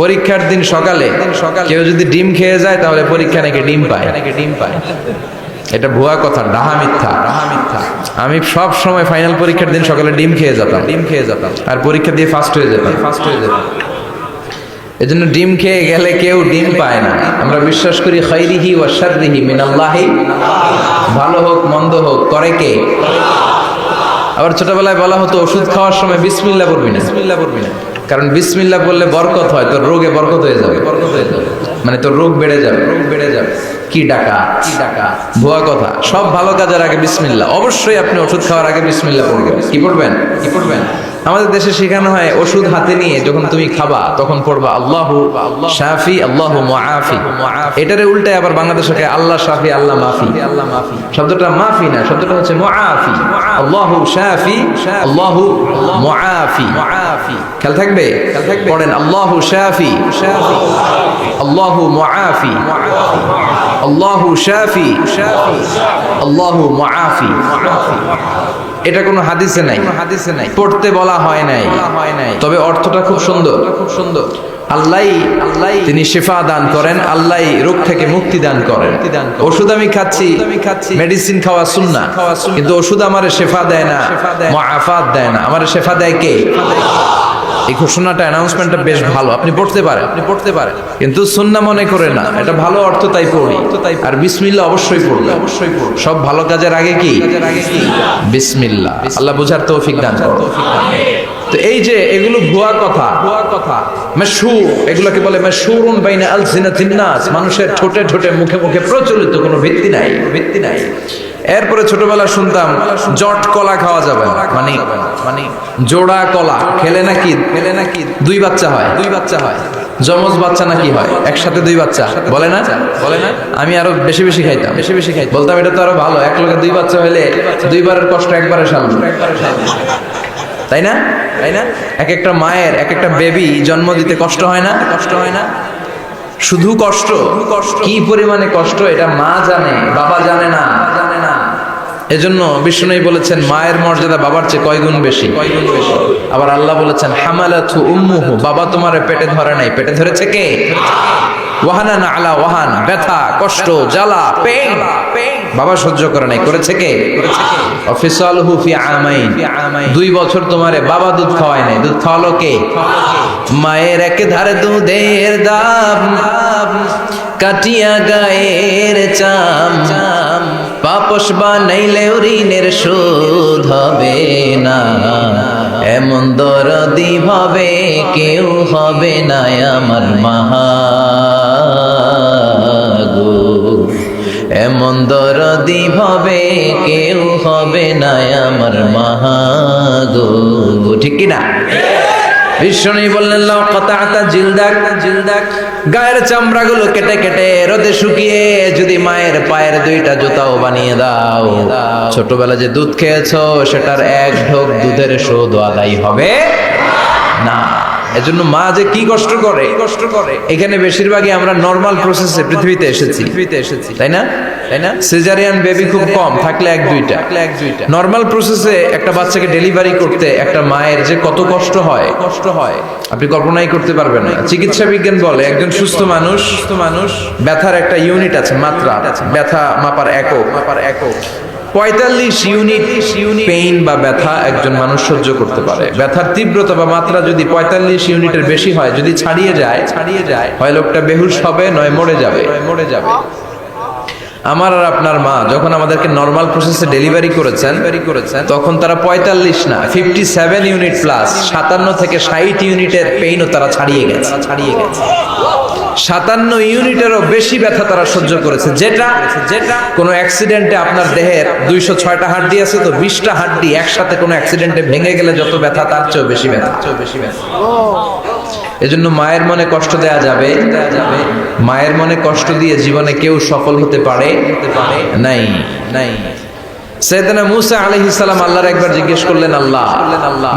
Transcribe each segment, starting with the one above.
পরীক্ষার দিন সকালে কেউ যদি ডিম খেয়ে যায় তাহলে পরীক্ষা নাকি ডিম পায়। এটা ভুয়া কথা, ডাহা মিথ্যা। আমি সব সময় ফাইনাল পরীক্ষার দিন সকালে ডিম খেয়ে যেতাম আর পরীক্ষা দিয়ে ফার্স্ট হয়ে যেতাম। এজন্য ডিম খেয়ে গেলে কেউ ডিম পায় না। আমরা বিশ্বাস করি খাইরিহি ওয়া শাররিহি মিনাল্লাহি, ভালো হোক মন্দ হোক করে কে? আবার ছোটবেলায় বলা হতো ওষুধ খাওয়ার সময় বিসমিল্লাহ পড়বি না, কারণ বিসমিল্লাহ বললে বরকত হয়, তোর রোগে বরকত হয়ে যাবে, মানে তোর রোগ বেড়ে যাবে। কি ডাকা ভুয়া কথা। সব ভালো কাজের আগে বিসমিল্লাহ। অবশ্যই আপনি ওষুধ খাওয়ার আগে বিসমিল্লাহ পড়বেন। কি পড়বেন? আমাদের দেশে শেখানো হয় ওষুধ হাতে নিয়ে যখন তুমি খাবা তখন পড়বা আল্লাহু শাফি আল্লাহু মুআফি। এটারে উল্টায় আবার বাংলাদেশে আল্লাহ শাফি আল্লাহ মাফি। শব্দটা মাফি না, শব্দটা হচ্ছে মুআফি। আল্লাহু শাফি আল্লাহু মুআফি। খেয়াল থাকবে, পড়েন আল্লাহু শাফি আল্লাহু মুআফি, আল্লাহু শাফি আল্লাহু মুআফি। এটা কোনো হাদিসে নাই, পড়তে বলা হয় নাই, তবে অর্থটা খুব সুন্দর। আল্লাহ তিনি শিফা দান করেন, আল্লাহ রোগ থেকে মুক্তি দান করেন। ওষুধ আমি খাচ্ছি, মেডিসিন খাওয়া সুন্নাহ, কিন্তু ওষুধ আমারে শিফা দেয় না, মুআফাত দেয় না। আমারে শিফা দেয় কে? এই ঘোষণাটা, অ্যানাউন্সমেন্টটা বেশ ভালো। আপনি পড়তে পারেন, কিন্তু সুন্নাহ মনে করে না। এটা ভালো অর্থ, তাই পড়ি। আর বিসমিল্লাহ অবশ্যই পড়বে। সব ভালো কাজের আগে কি? বিসমিল্লাহ। আল্লাহ বুঝার তৌফিক দান করুন। তো এই যে এগুলো ভুয়া কথা, মাশহুর, এগুলোকে বলে মাশহুরুন বাইনা আলসিনাতিন নাস, মানুষের ঠোঁটে মুখে প্রচলিত, কোনো ভিত্তি নাই। এরপরে ছোটবেলা শুনতাম জট কলা খাওয়া যাবে না, মানে জোড়া কলা খেলে নাকি দুই বাচ্চা হয়। যমজ বাচ্চা নাকি হয়, একসাথে দুই বাচ্চা, বলে না? আমি আরো বেশি খাইতাম, বলতাম এটা তো আরো ভালো, এক লোকে দুই বাচ্চা হইলে দুইবারের কষ্ট একবারে সামনে, তাই না? এক একটা মায়ের এক একটা বেবি জন্ম দিতে কষ্ট হয় না? শুধু কষ্ট, কি পরিমাণে কষ্ট এটা মা জানে, বাবা জানে না। এজন্য বিষ্ণু বলেছেন মায়ের মর্যাদা বাবার চেয়ে কয় গুণ বেশি। আবার আল্লাহ বলেছেন হামালাতু উম্মুহু, বাবা তোমারে পেটে ধরে নাই, পেটে ধরেছে কে? ওয়াহানান আলা ওয়াহান, ব্যথা কষ্ট জ্বালা পেইন বাবা সহ্য করে নাই, করেছে কে? অফিসালহু ফি আমাইন, 2 বছর তোমারে বাবা দুধ খাওয়ায় নাই, দুধ খাওয়ালো কে? মায়ের এক ধারে দুধের দাম, কাটিয়া গায়ের চাম, পাপস বানাইলেও ঋণের শোধ হবে না, এমন দরদি ভাবে কেউ হবে না আমার মা গো, এমন দরদি ভাবে কেউ হবে না আমার মা গো। ঠিক কিনা? বিষ্ণু বললেন লাউ কাতাতা জিলদাক, গায়ের চামড়াগুলো কেটে রোদে শুকিয়ে যদি মায়ের পায়ের 2টা জুতাও বানিয়ে দাও, ছোটবেলা যে দুধ খেয়েছো সেটার এক ঢোক দুধের শোধ আদায় হবে না। এজন্য মা যে কি কষ্ট করে। এখানে বেশিরভাগই আমরা নরমাল প্রসেসে পৃথিবীতে এসেছি, তাই না? সিজারিয়ান বেবি খুব কম, থাকলে 1-2টা। নরমাল প্রসেসে একটা বাচ্চাকে ডেলিভারি করতে একটা মায়ের যে কত কষ্ট হয় আপনি কল্পনাই করতে পারবেন না। চিকিৎসা বিজ্ঞান বলে একজন সুস্থ মানুষ ব্যথার একটা ইউনিট আছে, মাত্রা, ব্যথা মাপার একক 45 ইউনিট পেইন বা ব্যথা একজন মানুষ সহ্য করতে পারে। ব্যথার তীব্রতা বা মাত্রা যদি 45 ইউনিটের বেশি হয়, যদি ছাড়িয়ে যায় হয় লোকটা বেহুশ হবে, নয় মরে যাবে। আমার আর আপনার মা যখন আমাদেরকে নরমাল প্রসেসে ডেলিভারি করেছেন তখন তারা 45 না 57 ইউনিট প্লাস 57 থেকে 60 ইউনিটের পেইনও তারা ছাড়িয়ে গেছে। 57 ইউনিটেরও বেশি ব্যথা তারা সহ্য করেছে, যেটা কোনো অ্যাক্সিডেন্টে আপনার দেহের 206টা হাড্ডি আছে, তো 20টা হাড্ডি একসাথে কোনো অ্যাক্সিডেন্টে ভেঙে গেলে যত ব্যথা তার চেয়েও বেশি ব্যথা। এজন্য মায়ের মনে কষ্ট দেয়া যাবে, মায়ের মনে কষ্ট দিয়ে জীবনে কেউ সফল হতে পারে নাই। সাইয়েদনা মূসা আলাইহিস সালাম আল্লাহর একবার জিজ্ঞেস করলেন, আল্লাহ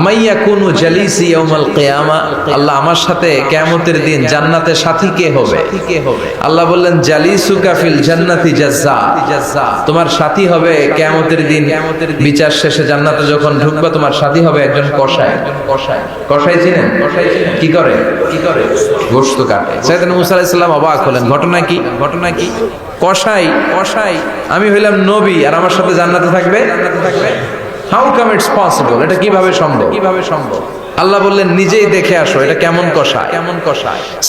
মাইয়াকুনু জালিসি ইয়াউমাল কিয়ামা, আল্লাহ আমার সাথে কিয়ামতের দিন জান্নাতে সাথী কে হবে? আল্লাহ বললেন, জালিসুকা ফিল জান্নাতি জাজ্জা, তোমার সাথী হবে কিয়ামতের দিন বিচার শেষে জান্নাতে যখন ঢুকবে তোমার সাথী হবে একজন কসাই। কসাই চিনেন? কি করে? গোশত কাটে। সাইয়েদনা মূসা আলাইহিস সালাম অবাক হলেন, ঘটনা কি? কসাই আমি হইলাম নবী আর আমার সাথে জান্নাতে থাকবে? How come it's possible? এটা কিভাবে সম্ভব? আল্লাহ বললেন, নিজেই দেখে আসো এটা কেমন কসাই।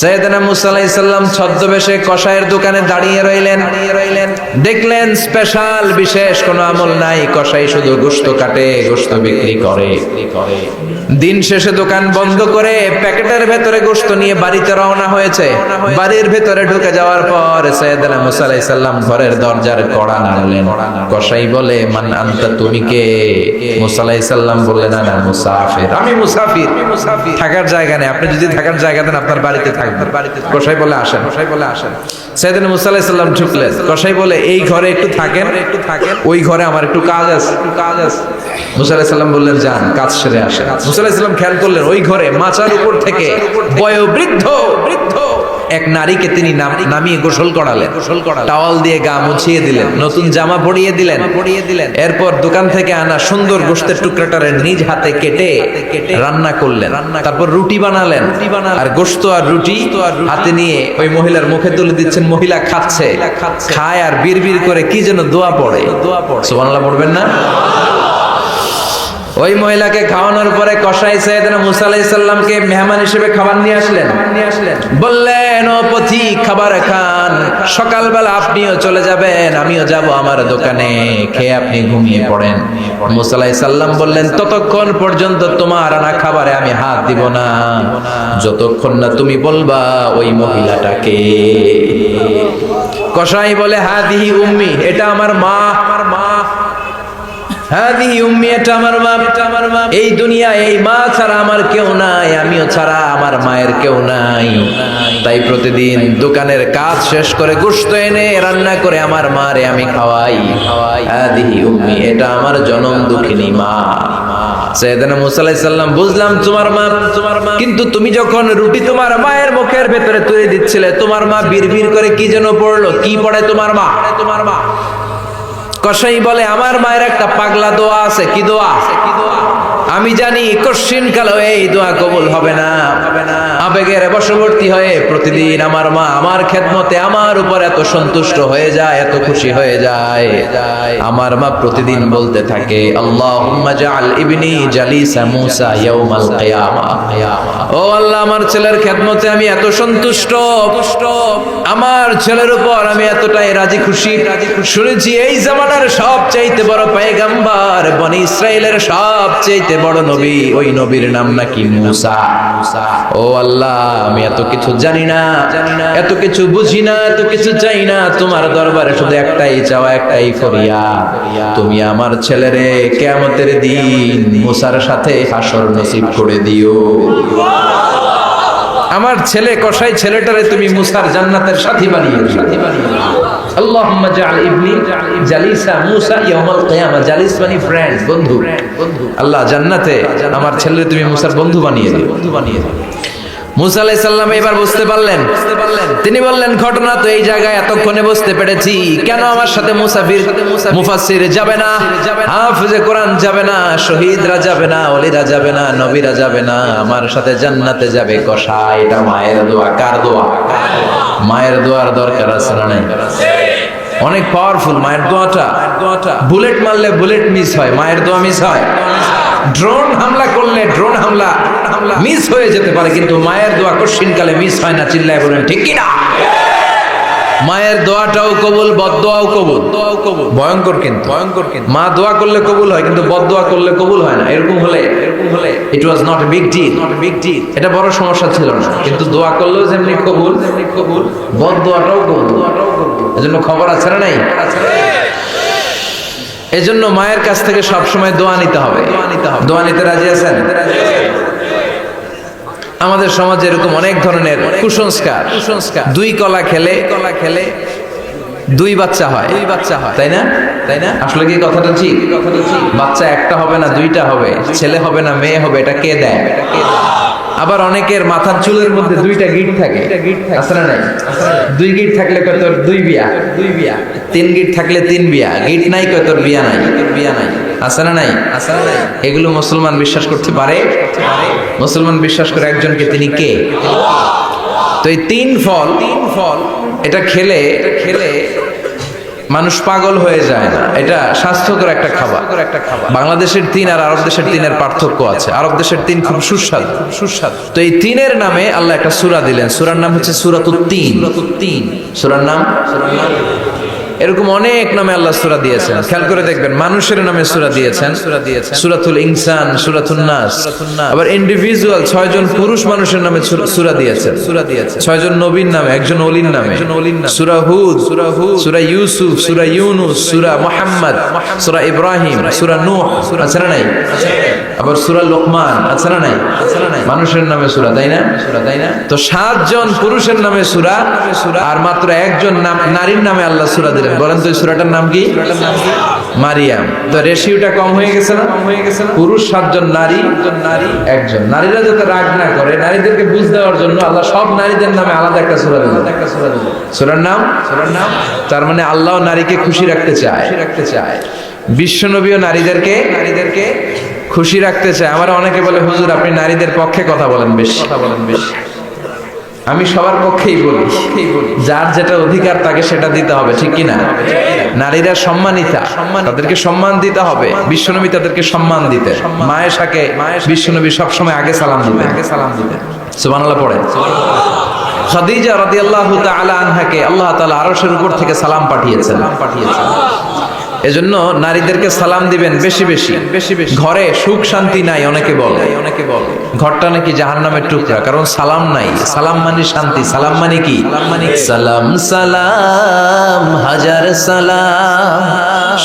সাইয়েদনা মূসা আলাইহিস সালাম ছদ্মবেশে কসাইয়ের দোকানে দাঁড়িয়ে রইলেন। দেখলেন স্পেশাল বিশেষ কোনো আমল নাই, কসাই শুধু গোশত কাটে, গোশত বিক্রি করে। দিন শেষে দোকান বন্ধ করে প্যাকেটের ভেতরে গোশত নিয়ে বাড়িতে রওনা হয়েছে। বাড়ির ভেতরে ঢুকে যাওয়ার পর সাইয়েদনা মূসা আলাইহিস সালাম ঘরের দরজার কড়া নাড়লেন। কসাই বলে, মান আনতা, তুমি কে? মূসা আলাইহিস সালাম বললেন, আনা মুসাফির, আমি মুসাফির, থাকার জায়গা নেই, আপনি যদি থাকার জায়গা দেন আপনার বাড়িতে থাকবেন। কসাই বলে, আসেন। সাইয়েদনা মূসা আলাইহিস সালাম ঢুকলেন। কসাই বলে, এই ঘরে একটু থাকেন, ওই ঘরে আমার একটু কাজ আছে। মূসা আলাইহিস সালাম বললেন, যান, কাজ সেরে আসেন। মূসা আলাইহিস সালাম খেয়াল করলেন ওই ঘরে মাচার উপর থেকে বয়োবৃদ্ধ এক নারীকে তিনি নামিয়ে গোসল করালেন। টাওয়াল দিয়ে গা মুছিয়ে দিলেন, নতুন জামা পরিয়ে দিলেন। এরপর দোকান থেকে আনা সুন্দর গোশতের টুকরাটারে নিজ হাতে কেটে রান্না করলেন। তারপর রুটি বানালেন, আর গোশত আর রুটি হাতে নিয়ে ওই মহিলার মুখে তুলে দিচ্ছেন। মহিলা খাচ্ছে, খায় আর বিড়বিড় করে কি যেন দোয়া পড়ে। সুবহানাল্লাহ পড়বেন না? ওই মহিলাকে খাওয়ানোর পরে কসাই সাইয়েদনা মূসা আলাইহিস সালামকে মেহমান হিসেবে খাবার নিয়ে আসলেন। বললেন, ও পথিক, খাবার খান, সকালবেলা আপনিও চলে যাবেন, আমিও যাব আমার দোকানে, খেয়ে আপনি ঘুমিয়ে পড়েন। মূসা আলাইহিস সালাম বললেন, ততক্ষণ পর্যন্ত তোমার আনা খাবারে আমি হাত দিব না যতক্ষণ না তুমি বলবা ওই মহিলাটাকে। কসাই বলে, হাদিহি উম্মি, এটা আমার মা। হাদিহি উম্মি, এটা আমার মা। এই দুনিয়ায় এই মা ছাড়া আমার কেউ নাই, আমিও ছাড়া আমার মায়ের কেউ নাই। তাই প্রতিদিন দোকানের কাজ শেষ করে গোশত এনে রান্না করে আমার মারে আমি খাওয়াই। হাদিহি উম্মি, এটা আমার জনম দুঃখিনী মা। সাইয়েদনা মূসা আলাইহিস সালাম, বুঝলাম তোমার মা, কিন্তু তুমি যখন রুটি তোমার মায়ের মুখের ভেতরে তুলে দিচ্ছিলে, তোমার মা বিড়বিড় করে কি যেন পড়লো। কি পড়ে তোমার মা? কসাই বলে, আমার মায়ের একটা পাগলা দোয়া আছে। কি দোয়া? আমি জানি কশিন কালো এই দোয়া কবুল হবে না। আবেগের বশবর্তী হয়ে প্রতিদিন আমার মা আমার খেদমতে আমার উপর এত সন্তুষ্ট হয়ে যায়, এত খুশি হয়ে যায়। আমার মা প্রতিদিন বলতে থাকে, আল্লাহুম্মা জাআল ইবনি জালিসা মূসা ইয়াউমাল কিয়ামা। ও আল্লাহ, আমার ছেলের খেদমতে আমি এত সন্তুষ্ট, আমার ছেলের উপর আমি এতটাই রাজি খুশি। শুনেছি এই জামানার সবচাইতে বড় পয়গম্বর, বনি ইসরাইলের সবচাইতে বড় নবী, ওই নবীর নাম নাকি মূসা। ও আল্লাহ, আমি এত কিছু জানি না, এত কিছু বুঝি না, এত কিছু চাই না, তোমার দরবারে শুধু একটাই চাওয়া, একটাই ফরিয়াদ, তুমি আমার ছেলেরে কিয়ামতের দিন মূসার সাথে হাসর নসিব করে দিও। আমার ছেলে কসাই ছেলেটারে তুমি মূসার জান্নাতের সাথী বানিয়ে দিও। আল্লাহুম্মা জাআল ইবনি জালিসা মূসা ইয়াউমাল কিয়ামা। জালিস মানে ফ্রেন্ড, বন্ধু। আল্লাহ, জান্নাতে আমার ছেলেরে তুমি মূসার বন্ধু বানিয়ে দিও। মূসা আলাইহিস সালাম এবার বুঝতে পারলেন। তিনি বললেন, ঘটনা তো এই জায়গায় এতক্ষণে বুঝতে পেরেছি, কেন আমার সাথে মুসাফির মুফাসসির যাবে না, হাফেজে কোরআন যাবে না, শহীদরা যাবে না, ওলিরা যাবে না, নবীরা যাবে না, আমার সাথে জান্নাতে যাবে কসাই। এটা মায়ের দোয়া। কার দোয়া? মায়ের দোয়ার দরকার আছে না নাই? অনেক পাওয়ারফুল মায়ের দোয়াটা। বুলেট মারলে বুলেট মিস হয়, মায়ের দোয়া মিস হয়? ড্রোন হামলা করলে ড্রোন হামলা মিস হয়ে যেতে পারে, কিন্তু মায়ের দোয়া কঠিনকালে মিস হয় না। চিল্লায় বলেন ঠিক কি না? মায়ের দোয়াটাও কবুল, বদদোয়াও কবুল। ভয়ঙ্কর কিন্তু মা দোয়া করলে কবুল হয়, কিন্তু বদদোয়া করলে কবুল হয় না। এরকম হলে it was not a big deal. এটা বড় সমস্যা ছিল না, কিন্তু দোয়া করলেও যেমনি কবুল, বদদোয়াটাও কবুল। এজন্য খবর আছে না নাই? এজন্য মায়ের কাছ থেকে সবসময় দোয়া নিতে হবে। দোয়া নিতে রাজি আছেন? আমাদের সমাজে এরকম অনেক ধরনের কুসংস্কার। দুই কলা খেলে দুই বাচ্চা হয়, তাই না? আসলে কি কথাটা ঠিক? বাচ্চা একটা হবে না দুইটা হবে, ছেলে হবে না মেয়ে হবে, এটা কে দেয়? আবার অনেকের মাথার চুলের মধ্যে দুইটা গিট থাকে, আছে না নাই? দুই গিট থাকলে কয় তোর দুই বিয়া, তিন গিট থাকলে তিন বিয়া, গিট নাই কয় তোর বিয়া নাই, আছে না নাই? এগুলো মুসলমান বিশ্বাস করতে পারে? মুসলমান বিশ্বাস করে একজনকে, তিনি কে? তো এই তিন ফল এটা খেলে মানুষ পাগল হয়ে যায় না, এটা স্বাস্থ্যকর একটা খাবার। বাংলাদেশের তিন আর আরব দেশের তিনের পার্থক্য আছে। আরব দেশের তিন খুব সুস্বাদু। তো এই তিনের নামে আল্লাহ একটা সূরা দিলেন, সূরার নাম হচ্ছে সূরাতুত তিন। সূরার নাম এরকম অনেক নামে আল্লাহ সূরা দিয়েছেন, খেয়াল করে দেখবেন। মানুষের নামে সূরা দিয়েছেন, সূরাতুল ইনসান, সূরাতুন নাস। আবার ইন্ডিভিজুয়াল 6 জন পুরুষ মানুষের নামে সূরা দিয়েছেন, 6 জন নবীর নামে, একজন ওলির নামে। সূরা হুদ, সূরা ইউসুফ, সূরা ইউনুস, সূরা মুহাম্মদ, সূরা ইব্রাহিম, সূরা নূহ, আছে না নাই? আবার সূরা লোকমান, আছে না নাই? মানুষের নামে সূরা, তাই না? তো 7 জন পুরুষের নামে সূরা, আর মাত্র একজন নারীর নামে আল্লাহ সূরা দিলেন। বলেন তো এই সূরাটার নাম কি? মারিয়াম। তো রেশিওটা কম হয়ে গেছে না? পুরুষ 7 জন, নারী একজন। নারীরা যাতে রাগ না করে, নারীদেরকে বুঝ দেওয়ার জন্য আল্লাহ সব নারীদের নামে আলাদা একটা সূরা দিলেন। সূরার নাম, তার মানে আল্লাহ নারীকে খুশি রাখতে চায়। বিশ্বনবীও নারীদেরকে খুশি রাখতে চায়। আমার অনেকে বলে, হুজুর আপনি নারীদের পক্ষে কথা বলেন বেশি। আমি সবার পক্ষেই বলি, যার যেটা অধিকার তাকে সেটা দিতে হবে, ঠিক কি না? নারীরা সম্মানিতা, তাদেরকে সম্মান দিতে হবে। বিশ্বনবী তাদেরকে সম্মান দিতেন। মায়েশাকে বিশ্বনবী সবসময় আগে সালাম দিতেন। সুবহানাল্লাহ পড়ে। খাদিজা রাদিয়াল্লাহু তাআলা আনহাকে আল্লাহ তাআলা আরশের উপর থেকে সালাম পাঠিয়েছেন। এজন্য নারীদেরকে সালাম দিবেন বেশি বেশি। ঘরে সুখ শান্তি নাই, অনেকে বলে ঘরটা নাকি জাহান্নামের টুকরা, কারণ সালাম নাই। সালাম মানে শান্তি, সালাম মানে কি? সালাম সালাম হাজার সালাম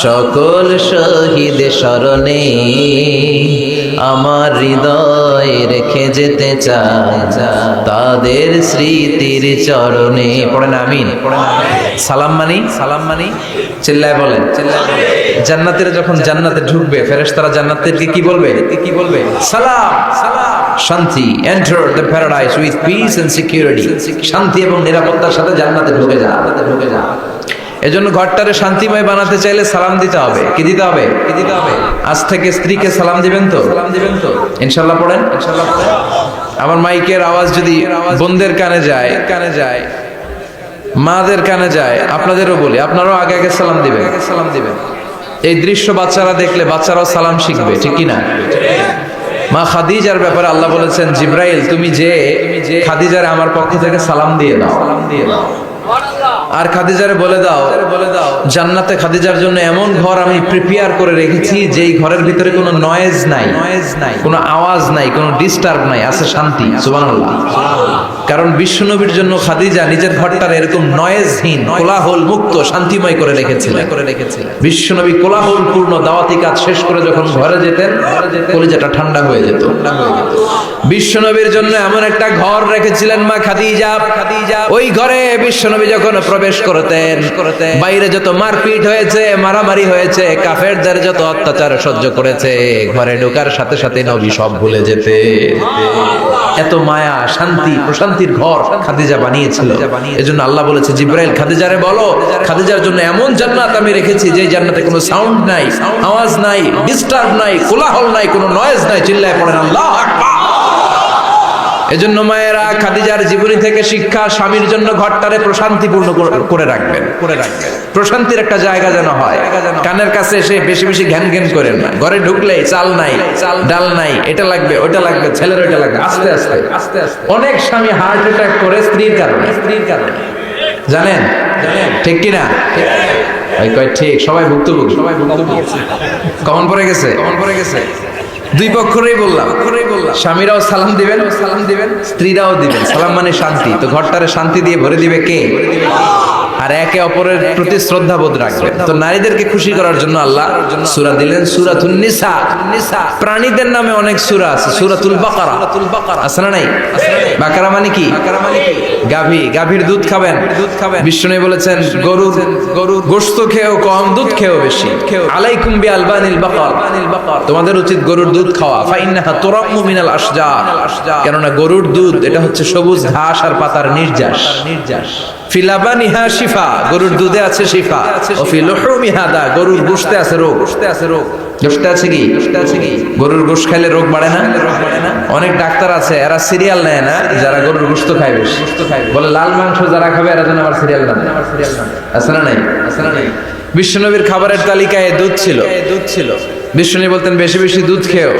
সকল শহীদ স্মরণে আমার হৃদয় রেখে যেতে চাই তাদের স্মৃতির চরণে। পড়েন আমিন। সালাম মানি চিল্লায় বলেন। জান্নাতীরা যখন জান্নাতে ঢুকবে, ফেরেশতারা জান্নাতীদেরকে কি বলবে? সালাম, শান্তি। Enter the paradise with peace and security. শান্তি এবং নিরাপত্তার সাথে জান্নাতে ঢুকে যা। এজন্য ঘরটারে শান্তিময় বানাতে চাইলে সালাম দিতে হবে। কি দিতে হবে? আজ থেকে স্ত্রীকে সালাম দিবেন তো? ইনশাআল্লাহ পড়েন। আমার মাইকের আওয়াজ যদি বোনদের কানে যায়, মাদের কানে যায়, আপনাদেরও বলি, আপনারাও আগে সালাম দিবেন। এই দৃশ্য বাচ্চারা দেখলে বাচ্চারাও সালাম শিখবে, ঠিক কি না? মা খাদিজার ব্যাপারে আল্লাহ বলেছেন, জিব্রাইল তুমি যে খাদিজার আমার পক্ষ থেকে সালাম দিয়ে দাও। আর খাদিজারে বলে দাও জান্নাতে খাদিজার জন্য এমন ঘর আমি প্রিপেয়ার করে রেখেছি যেই ঘরের ভিতরে কোনো নয়েজ নাই, কোনো আওয়াজ নাই, কোনো ডিস্টার্ব নাই, আছে শান্তি। সুবহানাল্লাহ। কারণ বিশ্বনবীর জন্য খাদিজা নিজের ঘরটার এরকম নয়েজহীন, কোলাহল মুক্ত, শান্তিময় করে রেখেছিলেন। বিশ্বনবী কোলাহল পূর্ণ দাওয়াতি কাজ শেষ করে যখন ঘরে যেতেন, কলিজাটা ঠান্ডা হয়ে যেত। বিশ্বনবীর জন্য এমন একটা ঘর রেখেছিলেন মা খাদিজা। ওই ঘরে বিশ্বনবী যখন প্রবেশ করতেন, বাইরে যত মারপিট হয়েছে, মারামারি হয়েছে, কাফেরদের যত অত্যাচার সহ্য করেছে, ঘরে ঢোকার সাথে সাথে নবী সব ভুলে যেতে। এত মায়া, শান্তি, প্রশান্তির ঘর খাদিজা বানিয়েছিল। এজন্য আল্লাহ বলেছে, জিব্রাইল খাদিজারে বলো, খাদিজার জন্য এমন জান্নাত আমি রেখেছি যে জান্নাতে কোনো সাউন্ড নাই, আওয়াজ নাই, ডিস্টার্ব নাই, কোলাহল নাই, কোনো নয়েজ নাই। চিল্লায় পড়েন আল্লাহু আকবার। এজন্য মায়েরা খাদিজার জীবনী থেকে শিক্ষা, স্বামীর জন্য ঘরটারে প্রশান্তিপূর্ণ করে রাখবেন। প্রশান্তির একটা জায়গা যেন হয়। কানের কাছে এসে বেশি বেশি ঘ্যান ঘ্যান করেন না। ঘরে ঢুকলেই চাল নাই, ডাল নাই, এটা লাগবে, ওটা লাগবে, ছেলের ওটা লাগবে। আস্তে আস্তে অনেক স্বামী হার্ট অ্যাটাক করে স্ত্রীর কারণে। জানেন ঠিক কিনা? ঠিক। সবাই ভুক্তভোগী। কমন পড়ে গেছে। দুই পক্ষরেই বললাম, স্বামীরাও সালাম দিবেন, স্ত্রীরাও দিবেন। সালাম মানে শান্তি। তো ঘরটারে শান্তি দিয়ে ভরে দিবে কে? আর একে অপরের প্রতি শ্রদ্ধাবোধ রাখবেন। তো নারীদেরকে খুশি করার জন্য আল্লাহ সূরা দিলেন, সূরাতুন নিসা। প্রাণীদের নামে অনেক সূরা আছে। সূরাতুল বাকারা আছে না নাই? বাকারা মানে কি? গাভীর দুধ খাবেন। বিষ্ণু বলেছেন গরুর গোশত খেয়েও কম, দুধ খেয়েও বেশি। আলাইকুম বিআলবানিল বাকার, তোমাদের উচিত গরুর দুধ খাওয়া। ফাইন্নাহা তুরাম্মু মিনাল আশজার, কেননা গরুর দুধ এটা হচ্ছে সবুজ ঘাস আর পাতার নির্যাস। ফি লাবানিহা শিফা, গরুর দুধে আছে শিফা। ও ফি লুহুমিহা দা, গরুর গোশতে আছে রোগ। গোশতে আছে কি? গরুর গোশত খাইলে রোগ বাড়ে না? অনেক ডাক্তার আছে এরা সিরিয়াল নেয় না, যারা গরুর গোশত খায় বেশি বলে লাল মাংস যারা খাবে এরা যেন আবার সিরিয়াল না নেয়। আছে না নাই? বিশ্বনবীর খাবারের তালিকায় দুধ ছিল। বিশ্বনবী বলতেন বেশি বেশি দুধ খেও।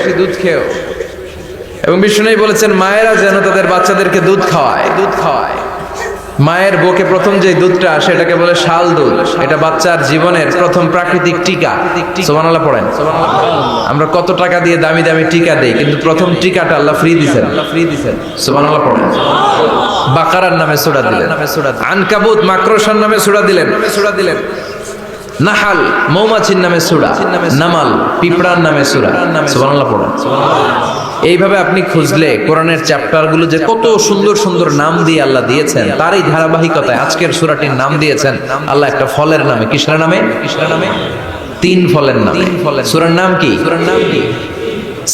এবং বিশ্বনবী বলেছেন মায়েরা যেন তাদের বাচ্চাদেরকে দুধ খাওয়ায়। মায়ের বুকে প্রথম যে দুধটা সেটাকে বলে শাল দুধ। এটা বাচ্চার জীবনের প্রথম প্রাকৃতিক টিকা। সুবহানাল্লাহ পড়েন। আমরা কত টাকা দিয়ে দামি দামি টিকা দেই, কিন্তু প্রথম টিকাটা আল্লাহ ফ্রি দিয়েছেন। সুবহানাল্লাহ পড়েন। বাকারার নামে সূরা দিলেন, আনকাবুত মাকড়সার নামে সূরা দিলেন, নাহাল মৌমাছির নামে সূরা, নামাল পিঁপড়ার নামে সূরা। সুবহানাল্লাহ পড়েন। এইভাবে আপনি খুঁজলে কোরআনের চ্যাপ্টারগুলো যে কত সুন্দর সুন্দর নাম দিয়ে আল্লাহ দিয়েছেন, তারই ধারাবাহিকতায় আজকের সূরাটির নাম দিয়েছেন আল্লাহ একটা ফলের নামে। কিসের নামে? 3 ফলের নামে। সূরার নাম কি?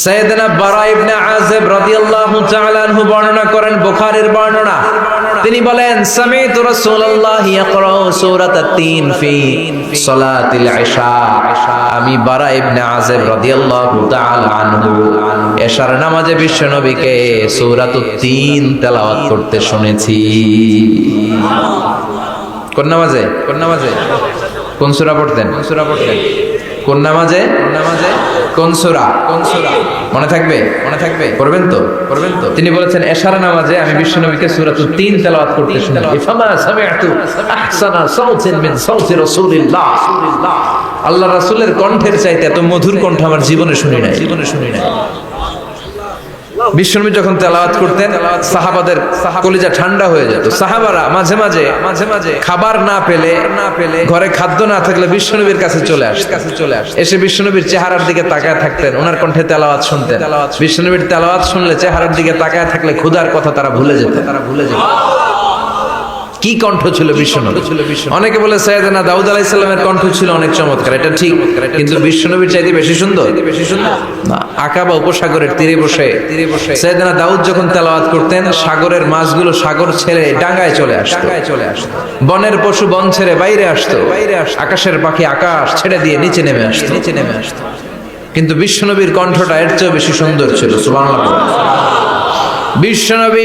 সাইয়েদনা বারা ইবনে আযিব রাদিয়াল্লাহু তাআলা আনহু বর্ণনা করেন, বুখারীর বর্ণনা। তিনি বলেন সামি'তু রাসূলুল্লাহ ইয়াকরাউ সূরাতাত তিন ফি সালাতিল ইশা, আমি বারা ইবনে আযিব রাদিয়াল্লাহু তাআলা আনহু এশার নামাজে বিশ্বনবীকে সূরাতুত তিন তেলাওয়াত করতে শুনেছি। কোন নামাজে? কোন সূরা পড়তেন? কোন নামাজে? কোন সূরা? মনে থাকবে? পড়বেন তো? তিনি বলেছেন এশার নামাজে আমি বিশ্বনবীকে সূরাতুত তিন তেলাওয়াত করতে শুনেছি। ফামা সামি'তু আহসানা সাউতিন মিন সাউতি রাসূলিল্লাহ, আল্লাহ রাসূলের কণ্ঠের চাইতে এত মধুর কণ্ঠ আমার জীবনে শুনি নাই। বিশ্বনবী যখন তেলাওয়াত করতেন সাহাবাদের কলিজা ঠান্ডা হয়ে যেত। সাহাবারা মাঝে মাঝে খাবার না পেলে ঘরে খাদ্য না থাকলে বিশ্বনবীর কাছে চলে আসতেন। এসে বিশ্বনবীর চেহারার দিকে তাকায় থাকতেন, ওনার কণ্ঠে তেলাওয়াত শুনতেন। বিশ্বনবীর তেলাওয়াত শুনলে চেহারার দিকে তাকায় থাকলে ক্ষুধার কথা তারা ভুলে যেত। কি কণ্ঠ ছিল বিশ্বনবী! অনেকে বলে সাইয়েদনা দাউদ আলাইহিস সালামের কণ্ঠ ছিল অনেক চমৎকার, এটা ঠিক, কিন্তু বিশ্বনবীর চাইতে বেশি সুন্দর না। আকাবা উপসাগরের তীরে বসে সাইয়েদনা দাউদ যখন তেলাওয়াত করতেন, সাগরের মাছগুলো সাগর ছেড়ে ডাঙায় চলে আসতো, বনের পশু বন ছেড়ে বাইরে আসতো, আকাশের পাখি আকাশ ছেড়ে দিয়ে নিচে নেমে আসতো। কিন্তু বিশ্বনবীর কণ্ঠটা এর চেয়ে বেশি সুন্দর ছিল। সুবহানাল্লাহ। বিশ্বনবী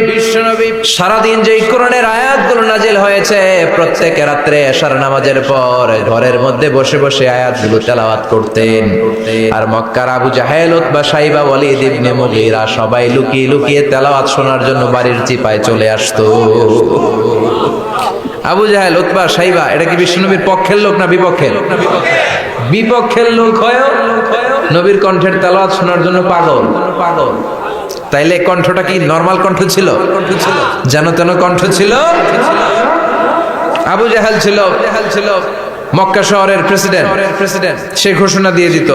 সারাদিন যে কোরআনের আয়াতগুলো নাজিল হয়েছে, প্রত্যেক রাত্রে এশার নামাজের পর ঘরের মধ্যে বসে বসে আয়াতগুলো তেলাওয়াত করতেন। আর মক্কার আবু জাহেল, উতবা, শাইবা, ওয়ালিদ ইবনে মুগীরা সবাই লুকিয়ে লুকিয়ে তেলাওয়াত শোনার জন্য বাড়ির চিপায় চলে আসতো। আবু জাহেল, উতবা, শাইবা এটা কি বিশ্বনবীর পক্ষের লোক না বিপক্ষের? বিপক্ষের লোক হয়েও নবীর কণ্ঠের তেলাওয়াত শোনার জন্য পাগল। তাইলে কণ্ঠটা কি নরমাল কণ্ঠ ছিল? যেন তেন কণ্ঠ ছিল। আবু জাহেল ছিল মক্কা শহরের প্রেসিডেন্ট। সে ঘোষণা দিয়ে দিত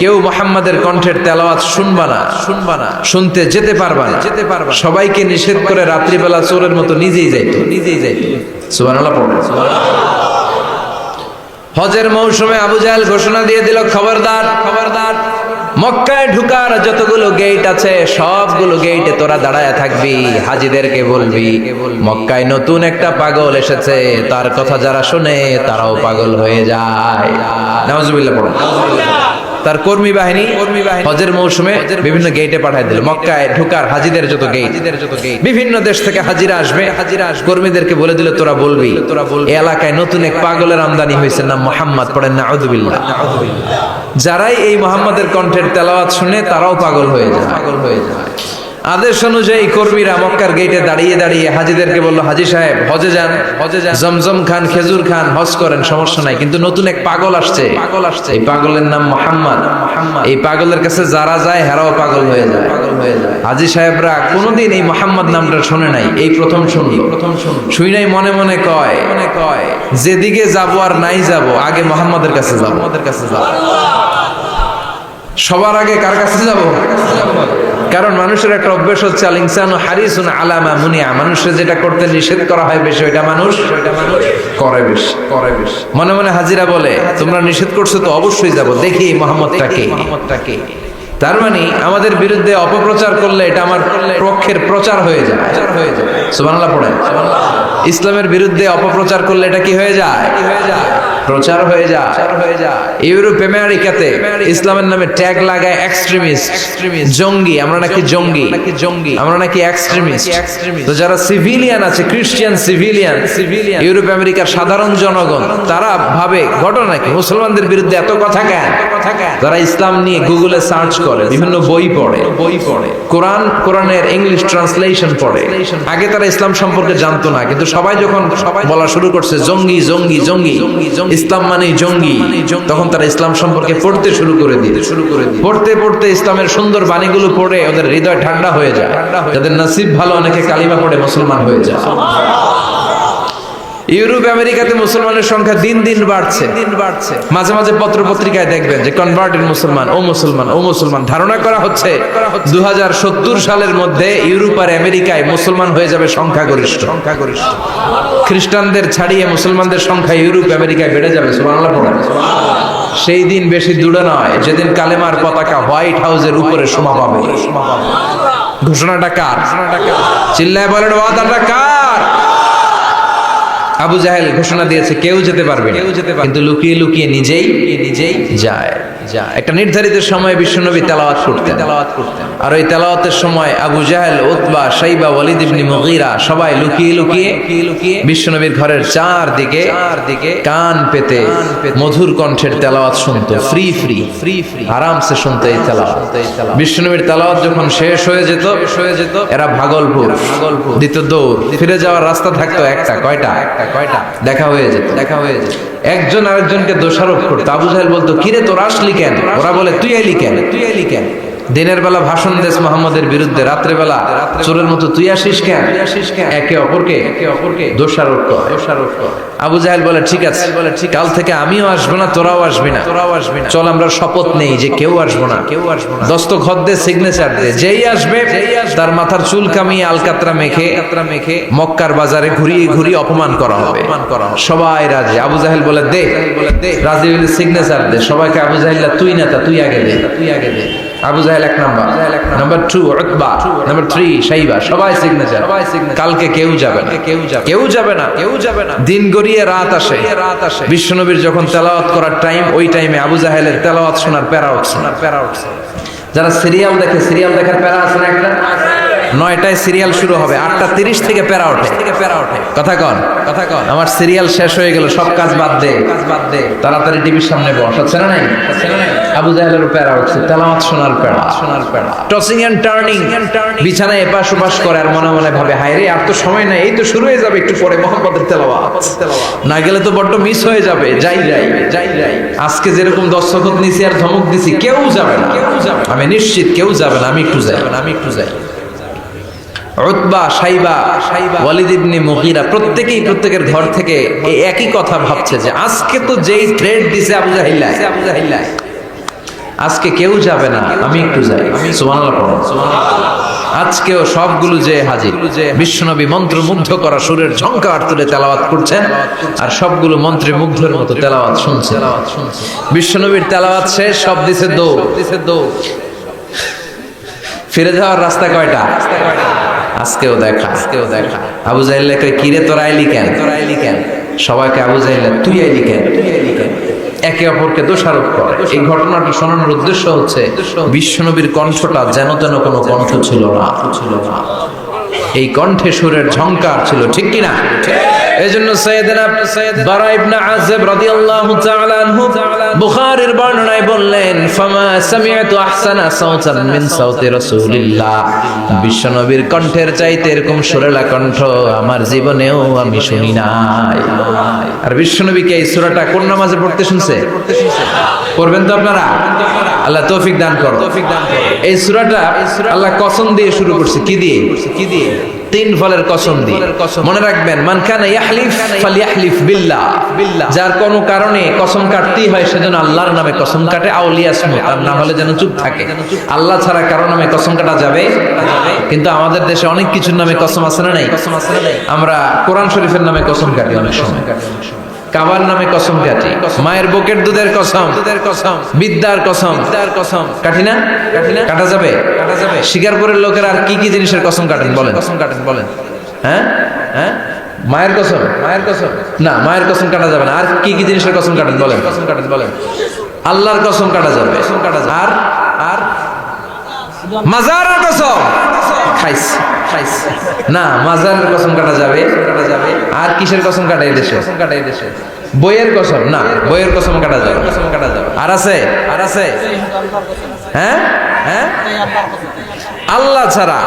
কেউ মুহাম্মাদের কণ্ঠের তেলাওয়াত শুনবা না, শুনতে যেতে পারবা না। সবাইকে নিষেধ করে রাত্রিবেলা চোরের মতো নিজেই যাইত। সুবহানাল্লাহ পড়ে। হজের মৌসুমে আবু জাহেল ঘোষণা দিয়ে দিল, খবরদার মক্কায় ঢুকার যতগুলো গেট আছে সবগুলো গেটে তোরা দাঁড়ায় থাকবি, হাজীদেরকে বলবি মক্কায় নতুন একটা পাগল এসেছে, তার কথা যারা শুনে তারাও পাগল হয়ে যায়। নাউজুবিল্লাহ পড়ুন। তার কর্মী বাহিনী হজের মৌসুমে বিভিন্ন গেটে পাঠায় দিল। মক্কায় ঢুকার হাজীদের যত গেট, বিভিন্ন দেশ থেকে হাজিরা আসবে, কর্মীদেরকে বলে দিল তোরা বলবি এই এলাকায় নতুন এক পাগলের আমদানি হয়েছে, নাম মুহাম্মদ। পড়েন নাউযুবিল্লাহ। যারাই এই মুহাম্মাদের কণ্ঠের তেলাওয়াত শুনে তারাও পাগল হয়ে যায়। আদেশ অনুযায়ী কর্মীরা মক্কার গেটে দাঁড়িয়ে দাঁড়িয়ে হাজীদেরকে বললো, হাজী সাহেব হজে যান, জমজম খান, খেজুর খান, হজ করেন, সমস্যা নাই, কিন্তু নতুন এক পাগল আসছে, এই পাগলের নাম মুহাম্মদ। এই পাগলের কাছে যারা যায় হেরাও পাগল হয়ে যায়। হাজী সাহেবরা কোনোদিন এই মুহাম্মদ নামটা শুনে নাই, এই প্রথম শুনলো। শুই নাই, মনে মনে কয় যেদিকে যাবো আর নাই যাবো, আগে মুহাম্মাদের কাছে যাবো। সবার আগে কার কাছে যাবো? কারণ মানুষের একটা অভ্যাস হচ্ছে আল ইনসানু হারিসুন আলা মা মুনিয়া, মানুষের যেটা করতে নিষেধ করা হয় বেশি ওইটা মানুষ করে বেশি। মনে মনে হাজিরা বলে তোমরা নিষেধ করছো তো অবশ্যই যাব, দেখি মোহাম্মদটাকে। তার মানে আমাদের বিরুদ্ধে অপপ্রচার করলে এটা আমার পক্ষের প্রচার হয়ে যায়। সুবহানাল্লাহ পড়েন। ইসলামের বিরুদ্ধে অপপ্রচার করলে এটা কি হয়ে যায়? প্রচার হয়ে যায়। ইউরোপ আমেরিকাতে ইসলামের নামে ট্যাগ লাগায় এক্সট্রিমিস্ট, জঙ্গি। আমরা নাকি জঙ্গি, আমরা নাকি এক্সট্রিমিস্ট। তো যারা সিভিলিয়ান আছে, ক্রিশ্চিয়ান সিভিলিয়ান ইউরোপ আমেরিকার সাধারণ জনগণ, তারা ভাবে ঘটনা কি মুসলমানদের বিরুদ্ধে এত কথা কেন? যারা ইসলাম নিয়ে গুগলে সার্চ করে, বিভিন্ন বই পড়ে, কোরআনের ইংলিশ ট্রান্সলেশন পড়ে। আগে তারা ইসলাম সম্পর্কে জানতো না, কিন্তু সবাই যখন বলা শুরু করছে জঙ্গি জঙ্গি জঙ্গি, ইসলাম মানে জঙ্গি, তখন তারা ইসলাম সম্পর্কে পড়তে শুরু করে দিতে পড়তে পড়তে ইসলামের সুন্দর বাণীগুলো পড়ে ওদের হৃদয় ঠান্ডা হয়ে যায়। যাদের নসিব ভালো, অনেকে কালিমা পড়ে মুসলমান হয়ে যায়। ইউরোপ আমেরিকাতে মুসলমানের সংখ্যা দিন দিন বাড়ছে। মাঝে মাঝে পত্র পত্রিকায় দেখবেন যে কনভার্টেড মুসলমান, ও মুসলমান, ও মুসলমান। ধারণা করা হচ্ছে 2070 সালের মধ্যে ইউরোপ আর আমেরিকায় মুসলমান হয়ে যাবে সংখ্যাগরিষ্ঠ। খ্রিস্টানদের ছাড়িয়ে মুসলমানদের সংখ্যা ইউরোপ আমেরিকায় বেড়ে যাবে। সুবহানাল্লাহ পড়েন। সেই দিন বেশি দূরে নয় যেদিন কালেমার পতাকা হোয়াইট হাউসের উপরে শোভা পাবে। ঘোষণাটা কার? চিল্লায় বলেন ওয়াদাটা কার? আবু জাহেল ঘোষণা দিয়েছে কেউ যেতে পারবে না, কিন্তু লুকিয়ে লুকিয়ে নিজেই যায়। একটা নির্ধারিত সময়ে বিশ্বনবী তেলাওয়াত করতেন। আর ওই তেলাওয়াতের সময় আবু জাহেল, উতবা, শাইবা, ওয়ালিদ ইবনে মুগীরা সবাই লুকিয়ে লুকিয়ে বিশ্বনবীর ঘরের চারদিকে কান পেতে মধুর কণ্ঠের তেলাওয়াত শুনতো। ফ্রি আরামসে শুনতো এই তেলাওয়াত। বিশ্বনবীর তেলাওয়াত যখন শেষ হয়ে যেত এরা ভাগলপুর দিত দৌড়। ফিরে যাওয়ার রাস্তা থাকতো একটা, কয়টা দেখা হয়ে যেত। একজন আরেকজনকে দোষারোপ করতো। আবু জাহেল বলতো কিরে তোর আসলি কেন? ওরা বলে তুই এলি কেন? দিনের বেলা ভাষণ দেশ মোহাম্মদের বিরুদ্ধে, রাত্রে বেলা চোরের মতো তুই আসিস কেন? একে অপরকে দোষারোপ কর। আবু জাহেল বলে ঠিক আছে, কাল থেকে আমিও আসবো না, তোরাও আসবি না। চল আমরা শপথ নেই যে কেউ আসবো না। দস্তখত দে, সিগনেচার দে, যেই আসবে তার মাথার চুল কামিয়ে আলকাতরা মেখে মক্কার বাজারে ঘুরিয়ে অপমান করা হবে। সবাই রাজি। আবু জাহেল বলে দে, রাজি হলে সিগনেচার দে। সবাইকে আবু জাহেল তুই নেতা, তুই আগে দে। আবু জাহেল 1 নাম্বার, নাম্বার 2 উতবা, নাম্বার 3 শাইবা, সবাই সিগনেচার। কালকে কেউ যাবে না। দিন গড়িয়ে রাত আসে। বিশ্বনবীর যখন তেলাওয়াত করার টাইম, ওই টাইমে আবু জাহেলের তেলাওয়াত শোনার প্যারা উঠছে। যারা সিরিয়াল দেখে, সিরিয়াল দেখার প্যারা আছে না একটা? 9টায় সিরিয়াল শুরু হবে, 8:30 থেকে প্যারা ওঠে। কথা কন। আমার সিরিয়াল শেষ হয়ে গেল, সব কাজ বাদ দে, তাড়াতাড়ি টিভির সামনে বস। আছে না নাই? আবু জাহেলের প্যারা উঠছে, তেলাওয়াত শোনার প্যারা। টসিং এন্ড টার্নিং, বিছানায় এপাশ ওপাশ করে আর মনে মনে ভাবে হায় রে, আর তো সময় নাই, এই তো শুরু হয়ে যাবে একটু পরে মুহাম্মদের তেলাওয়াত। না গেলে তো বড্ড মিস হয়ে যাবে। যাই আজকে যেরকম দস্তখত নিছি আর ধমক দিছি, কেউ যাবে না। আমি নিশ্চিত কেউ যাবে না, আমি একটু যাই। উতবা, শাইবা, ওয়ালিদ ইবনে মুগীরা প্রত্যেকের ঘর থেকে এই একই কথা ভাবছে যে আজকে তো যেই থ্রেড দিছে আবু জাহিল, আজকে কেউ যাবে না, আমি একটু যাই। সুবহানাল্লাহ পড়ো। আজকেও সবগুলো যে হাজির। বিশ্বনবী মন্ত্রমুগ্ধ করা সুরের ঝংকার তুলে তেলাওয়াত করছেন, আর সবগুলো মন্ত্রমুগ্ধের মতো তেলাওয়াত শুনছে। বিশ্বনবীর তেলাওয়াত শেষ, সব দিছে দৌড়। ফিরে যাওয়ার রাস্তা কয়টা? আজকেও দেখা। আবু জাহেল কয় কিরে তোরা আইলি কেন? সবাইকে আবু জাহেল তুই আইলি কেন? একে অপরকে দোষারোপ করে। এই ঘটনাটা শোনানোর উদ্দেশ্য হচ্ছে বিশ্বনবীর কণ্ঠটা যেন তেন কোনো কণ্ঠ ছিল না। এই কণ্ঠে সুরের ঝংকার ছিল, ঠিক কিনা? এজন্য সাইয়েদনা বারা ইবনে আযিব রাদিয়াল্লাহু তাআলা আনহু বুখারীর বর্ণনায় বললেন, ফামা সামি'তু আহসানা সাওতান মিন সাওতি রাসূলিল্লাহ, বিশ্বনবীর কণ্ঠের চাইতে এরকম সুরেলা কণ্ঠ আমার জীবনেও আমি শুনি নাই। আর বিশ্বনবীকে এই সূরাটা কোন নামাজে পড়তে শুনছে? পড়বেন তো আপনারা? আল্লাহ তৌফিক দান করো। এই সূরাটা আল্লাহ কসম দিয়ে শুরু করছে। কি দিয়ে? তিন ফলের কসম দিয়ে। মনে রাখবেন, মান কানা ইয়াহলিফ ফালইয়াহলিফ বিল্লাহ, যার কোনো কারণে কসম কাটতেই হয় সেজন্য আল্লাহর নামে কসম কাটে, আউলিয়া সুমত, আর না হলে যেন চুপ থাকে। আল্লাহ ছাড়া কারো নামে কসম কাটা যাবে? কিন্তু আমাদের দেশে অনেক কিছুর নামে কসম আছে না নাই? আমরা কোরআন শরীফের নামে কসম কাটি, অনেক সময় কাবার নামে কসম কাটি, মায়ের বুকের দুধের কসম, বিদ্যার কসম কাটি না? কাটা যাবে? শিকারপুরের লোকেরা আর কি কি জিনিসের কসম কাটেন বলেন? হ্যাঁ, মায়ের কসম না, মায়ের কসম কাটা যাবে না। আর কি কি জিনিসের কসম কাটেন বলেন? আল্লাহর কসম কাটা যাবে। আর মাজারের কসম খাইছে না, মাজারের কসম কাটা যাবে। আর কিসের কসম কাটা এই দেশে? বইয়ের কসম না, বইয়ের কসম কাটা যাবে। আর আছে হ্যাঁ, আল্লাহ ছাড়া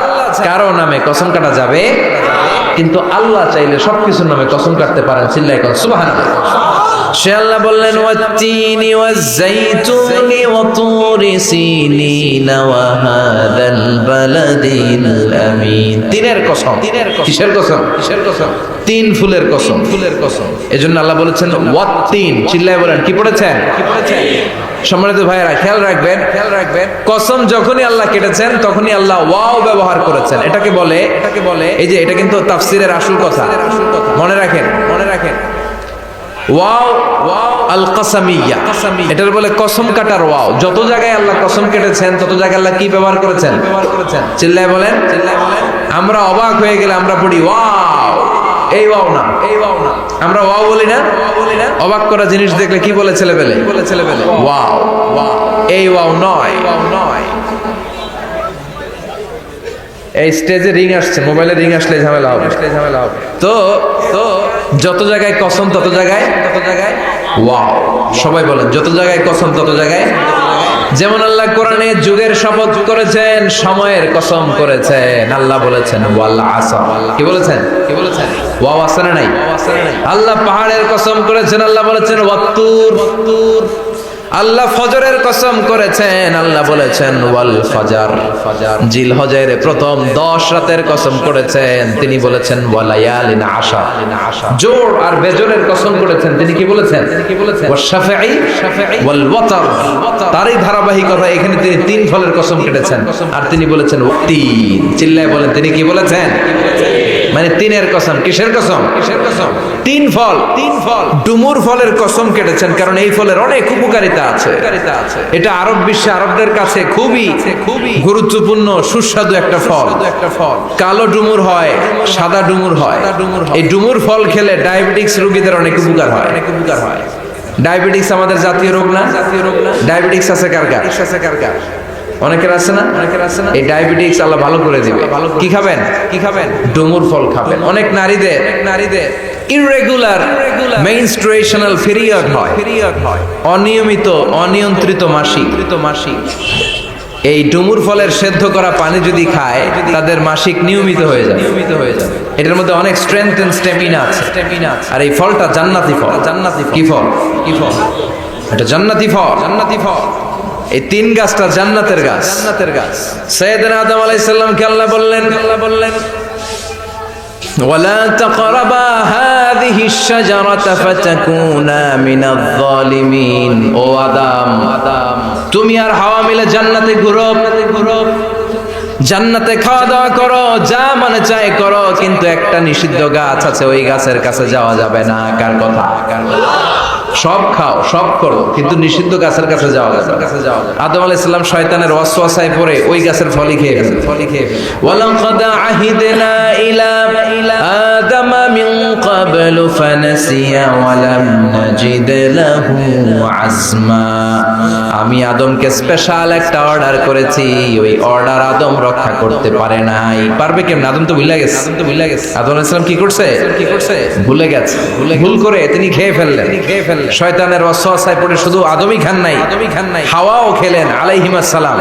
কারো নামে কসম কাটা যাবে, কিন্তু আল্লাহ চাইলে সবকিছুর নামে কসম কাটতে পারেন। চিল্লায় কোন সুবহানাল্লাহ। সে আল্লাহ বললেন, ওয়াত-তিনি ওয়াজ-যাইতুনি ওয়া তুরি সিনিনা ওয়া হাদাল বালাদিল আমিন। তিনের কসম। কিসের কসম? তিন ফুলের কসম। এজন্য আল্লাহ বলেছেন ওয়াত-তিন। চিল্লায় বলেন, কি পড়েছেন? সম্মানিত ভাইয়েরা, খেয়াল রাখবেন, কসম যখনই আল্লাহ কেটেছেন তখনই আল্লাহ ওয়াও ব্যবহার করেছেন। এটাকে বলে এই যে, এটা কিন্তু তাফসীরের আসল কথা, মনে রাখেন। ওয়াও আল কাসামিয়া, এটার বলে কসম কাটার ওয়াও। যত জায়গায় আল্লাহ কসম কেটেছেন তত জায়গায় আল্লাহ কি ব্যবহার করেছেন? চিল্লায় বলেন। আমরা অবাক হয়ে গেলে আমরা পড়ি ওয়াও, এই ওয়াও না, আমরা ওয়াও বলি না। অবাক করা জিনিস দেখলে কি বলে ছেলেবেলে? ওয়াও, এই ওয়াও নয়। এই স্টেজে রিং আসছে, মোবাইলে রিং আসলে ঝামেলা হবে। তো যত জায়গায় কসম তত জায়গায় ওয়াও। সবাই বলেন, যত জায়গায় কসম তত জায়গায়। যেমন আল্লাহ কোরআনে যুগের শপথ করেছেন, সময়ের কসম করেছেন। আল্লাহ বলেছেন ওয়াল আসর। কি বলেছেন? ওয়াও আছে না নাই? আল্লাহ পাহাড়ের কসম করেছেন, আল্লাহ বলেছেন ওয়াত-তুর। আল্লাহ ফজরের কসম করেছেন, আল্লাহ বলেছেন ওয়াল ফজর। জিলহজের প্রথম 10 রাতের কসম করেছেন, তিনি বলেছেন ওয়ালায়ালিন আশর। জোর আর বেজরের কসম করেছেন, তিনি কি বলেছেন? ওয়াশ-শাফঈ ওয়াল ওয়াতর। তারই ধারাবাহিকতা এখানে তিনি তিন ফলের কসম কেটেছেন, আর তিনি বলেছেন তিন। চিল্লায় বলেন, তিনি কি বলেছেন? মানে তিনের কসম। কিসের কসম? তিন ফল। ডুমুর ফলের কসম কেটেছেন, কারণ এই ফলের অনেক উপকারিতা আছে। এটা আরব বিশ্বে, আরবদের কাছে খুবই গুরুত্বপূর্ণ, সুস্বাদু একটা ফল। কালো ডুমুর হয়, সাদা ডুমুর হয়। এই ডুমুর ফল খেলে ডায়াবেটিক্স রোগীদের অনেক উপকার হয়। ডায়াবেটিক্স আমাদের জাতীয় রোগ না? ডায়াবেটিক্স আছে কার? অনেকের আছে না? এই ডায়াবেটিক্স আল্লাহ ভালো করে দিবে। কি খাবেন? ডুমুর ফল খাবেন। অনেক নারীদের ইররেগুলার মেনস্ট্রুয়েশনাল পিরিয়ড হয়, অনিয়মিত অনিয়ন্ত্রিত মাসিক। এই ডুমুর ফলের সেদ্ধ করা পানি যদি খায়, তাদের মাসিক নিয়মিত হয়ে যাবে। এটার মধ্যে অনেক স্ট্রেংথ এন্ড স্ট্যামিনা আছে। আর এই ফলটা জান্নাতি ফল। কি ফল? এটা জান্নাতি ফল। এই তিন গাছটা জান্নাতের গাছ। সাইয়েদনা আদম আলাইহিস সালামকে আল্লাহ বললেন ওয়ালা তাকরাবা হাযিহি আশ-শাজারাতা ফাতাকুনা মিনাল যালিমিন। ও আদম, তুমি আর হাওয়া মিলে জান্নাতে ঘুরো, জান্নাতে খাওয়া দাওয়া করো, যা মনে চায় করো, কিন্তু একটা নিষিদ্ধ গাছ আছে, ওই গাছের কাছে যাওয়া যাবে না। কার কথা? সব খাও, সব করো, কিন্তু নিষিদ্ধ গাছের কাছে যাওয়া যাবে। আদম আলাইহিস সালাম শয়তানের ওয়াসওয়াসায় পড়ে ওই গাছের ফলই খেয়ে ফেলেন। ওয়ালাকাদ আহিদনা ইলা আদামা মিন ক্বাবলু ফানাসিয়া ওয়া লাম নাজিদ লাহু আজমা। আমি আদমকে স্পেশাল একটা অর্ডার করেছি, ওই অর্ডার আদম রক্ষা করতে পারে নাই। পারবে কেমন? আদম তো ভুলে গেছে। আদম আলাইহিস সালাম কি করছে? ভুলে গেছে। ভুল করে তিনি খেয়ে ফেললেন। শয়তানের ওয়াসওয়াসায় পড়ে শুধু আদমই খান নাই, হাওয়াও খেলেন আলাইহিমাস সালাম।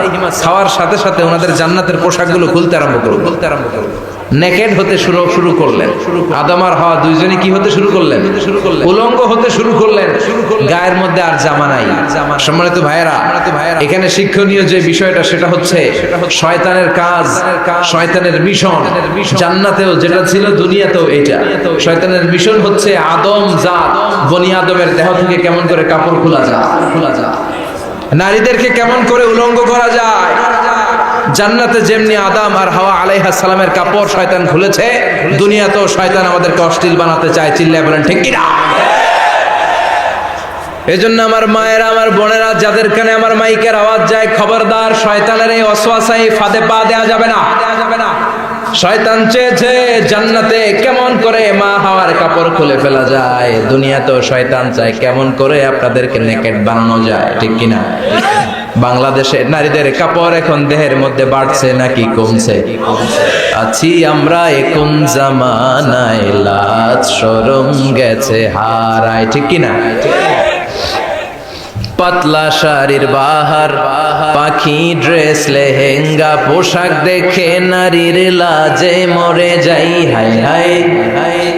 খাওয়ার সাথে সাথে ওনাদের জান্নাতের পোশাকগুলো খুলতে আরম্ভ করলো। নেকেড হতে শুরু করলেন। আদম আর হাওয়া দুইজনে কি হতে শুরু করলেন? উলঙ্গ হতে শুরু করলেন। গায়ের মধ্যে আর জামা নাই। সম্মানিত ভাইয়েরা, এখানে শিক্ষণীয় যে বিষয়টা সেটা হচ্ছে শয়তানের কাজ, শয়তানের মিশন জান্নাতেও যেটা ছিল দুনিয়াতেও এটা। শয়তানের মিশন হচ্ছে আদম জাত বনি আদমের দেহ থেকে কেমন করে কাপড় খোলা যায়, নারীদেরকে কেমন করে উলঙ্গ করা যায়। জান্নাতে যেমনি আদম আর হাওয়া আলাইহিস সালামের কাপড় শয়তান খুলেছে, দুনিয়াতেও শয়তান আমাদেরকে অশ্লীল বানাতে চায়। চিল্লায় বলেন ঠিক কিনা? এজন্য আমার মায়েরা, আমার বোনেরা, যাদের কানে আমার মাইকের আওয়াজ যায়, খবরদার, শয়তানের এই ওয়াসওয়াসায় ফাঁদে পা দেয়া যাবে না। শয়তান চেয়েছে জান্নাতে কেমন করে মা হাওয়ার কাপড় খুলে ফেলা যায়, দুনিয়াতেও শয়তান চায় কেমন করে আপনাদেরকে নেকেড বানানো যায়। ঠিক কিনা? বাংলাদেশে নারীদের কাপড় এখন দেহের মধ্যে বাড়ছে নাকি কমছে? আছি আমরা এখন জামানায়, লাজ শরম গেছে হারায়। ঠিক কিনা? পাতলা শাড়ির বাহার, পাখি ড্রেস, লেহেঙ্গা পোশাক দেখে নারীর লাজে মরে যাই। হাই হাই,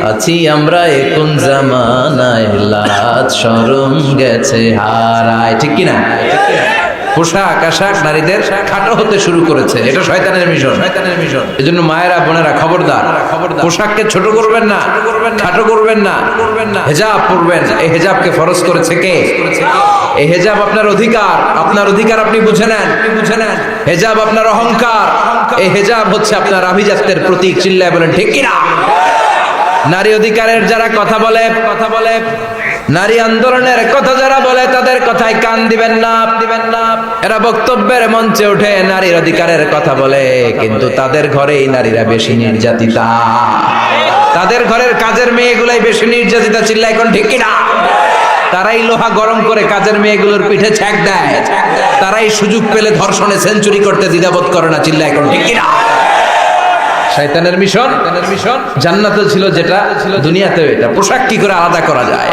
আছি আমরা এখন জামানায়, লাজ শরম গেছে হারায়। ঠিক কিনা? পোশাক আশাক নারীদের খাটো হতে শুরু করেছে। এটা শয়তানের মিশন। এজন্য মায়েরা বোনেরা খবরদার, পোশাককে ছোট করবেন না, খাটো করবেন না। হেজাব পরবেন। এই হেজাবকে ফরজ করেছে কে? এই হেজাব আপনার অধিকার। আপনার অধিকার আপনি বুঝে নেন। হেজাব আপনার অহংকার। এই হেজাব হচ্ছে আপনার আভিজাত্যের প্রতীক। চিল্লায় বলেন ঠিক কিনা? নারী অধিকারের যারা কথা বলে, নারী আন্দোলনের কথা যারা বলে, তাদের কথায় কান দিবেন না। এরা বক্তব্যের মঞ্চে উঠে নারীর অধিকারের কথা বলে, কিন্তু তাদের ঘরেই নারীরা বেশি নির্যাতিতা। তাদের ঘরের কাজের মেয়েগুলাই বেশি নির্যাতিতা। চিল্লায় এখন ঠিক কিনা? তারাই লোহা গরম করে কাজের মেয়েগুলোর পিঠে ছ্যাঁক দেয়। তারাই সুযোগ পেলে ধর্ষণে সেঞ্চুরি করতে দ্বিধাবোধ করে না। চিল্লায় এখন ঠিক কিনা? শয়তানের মিশন জান্নাতে ছিল যেটা, দুনিয়াতেও এটা। পোশাক কি করে আলাদা করা যায়?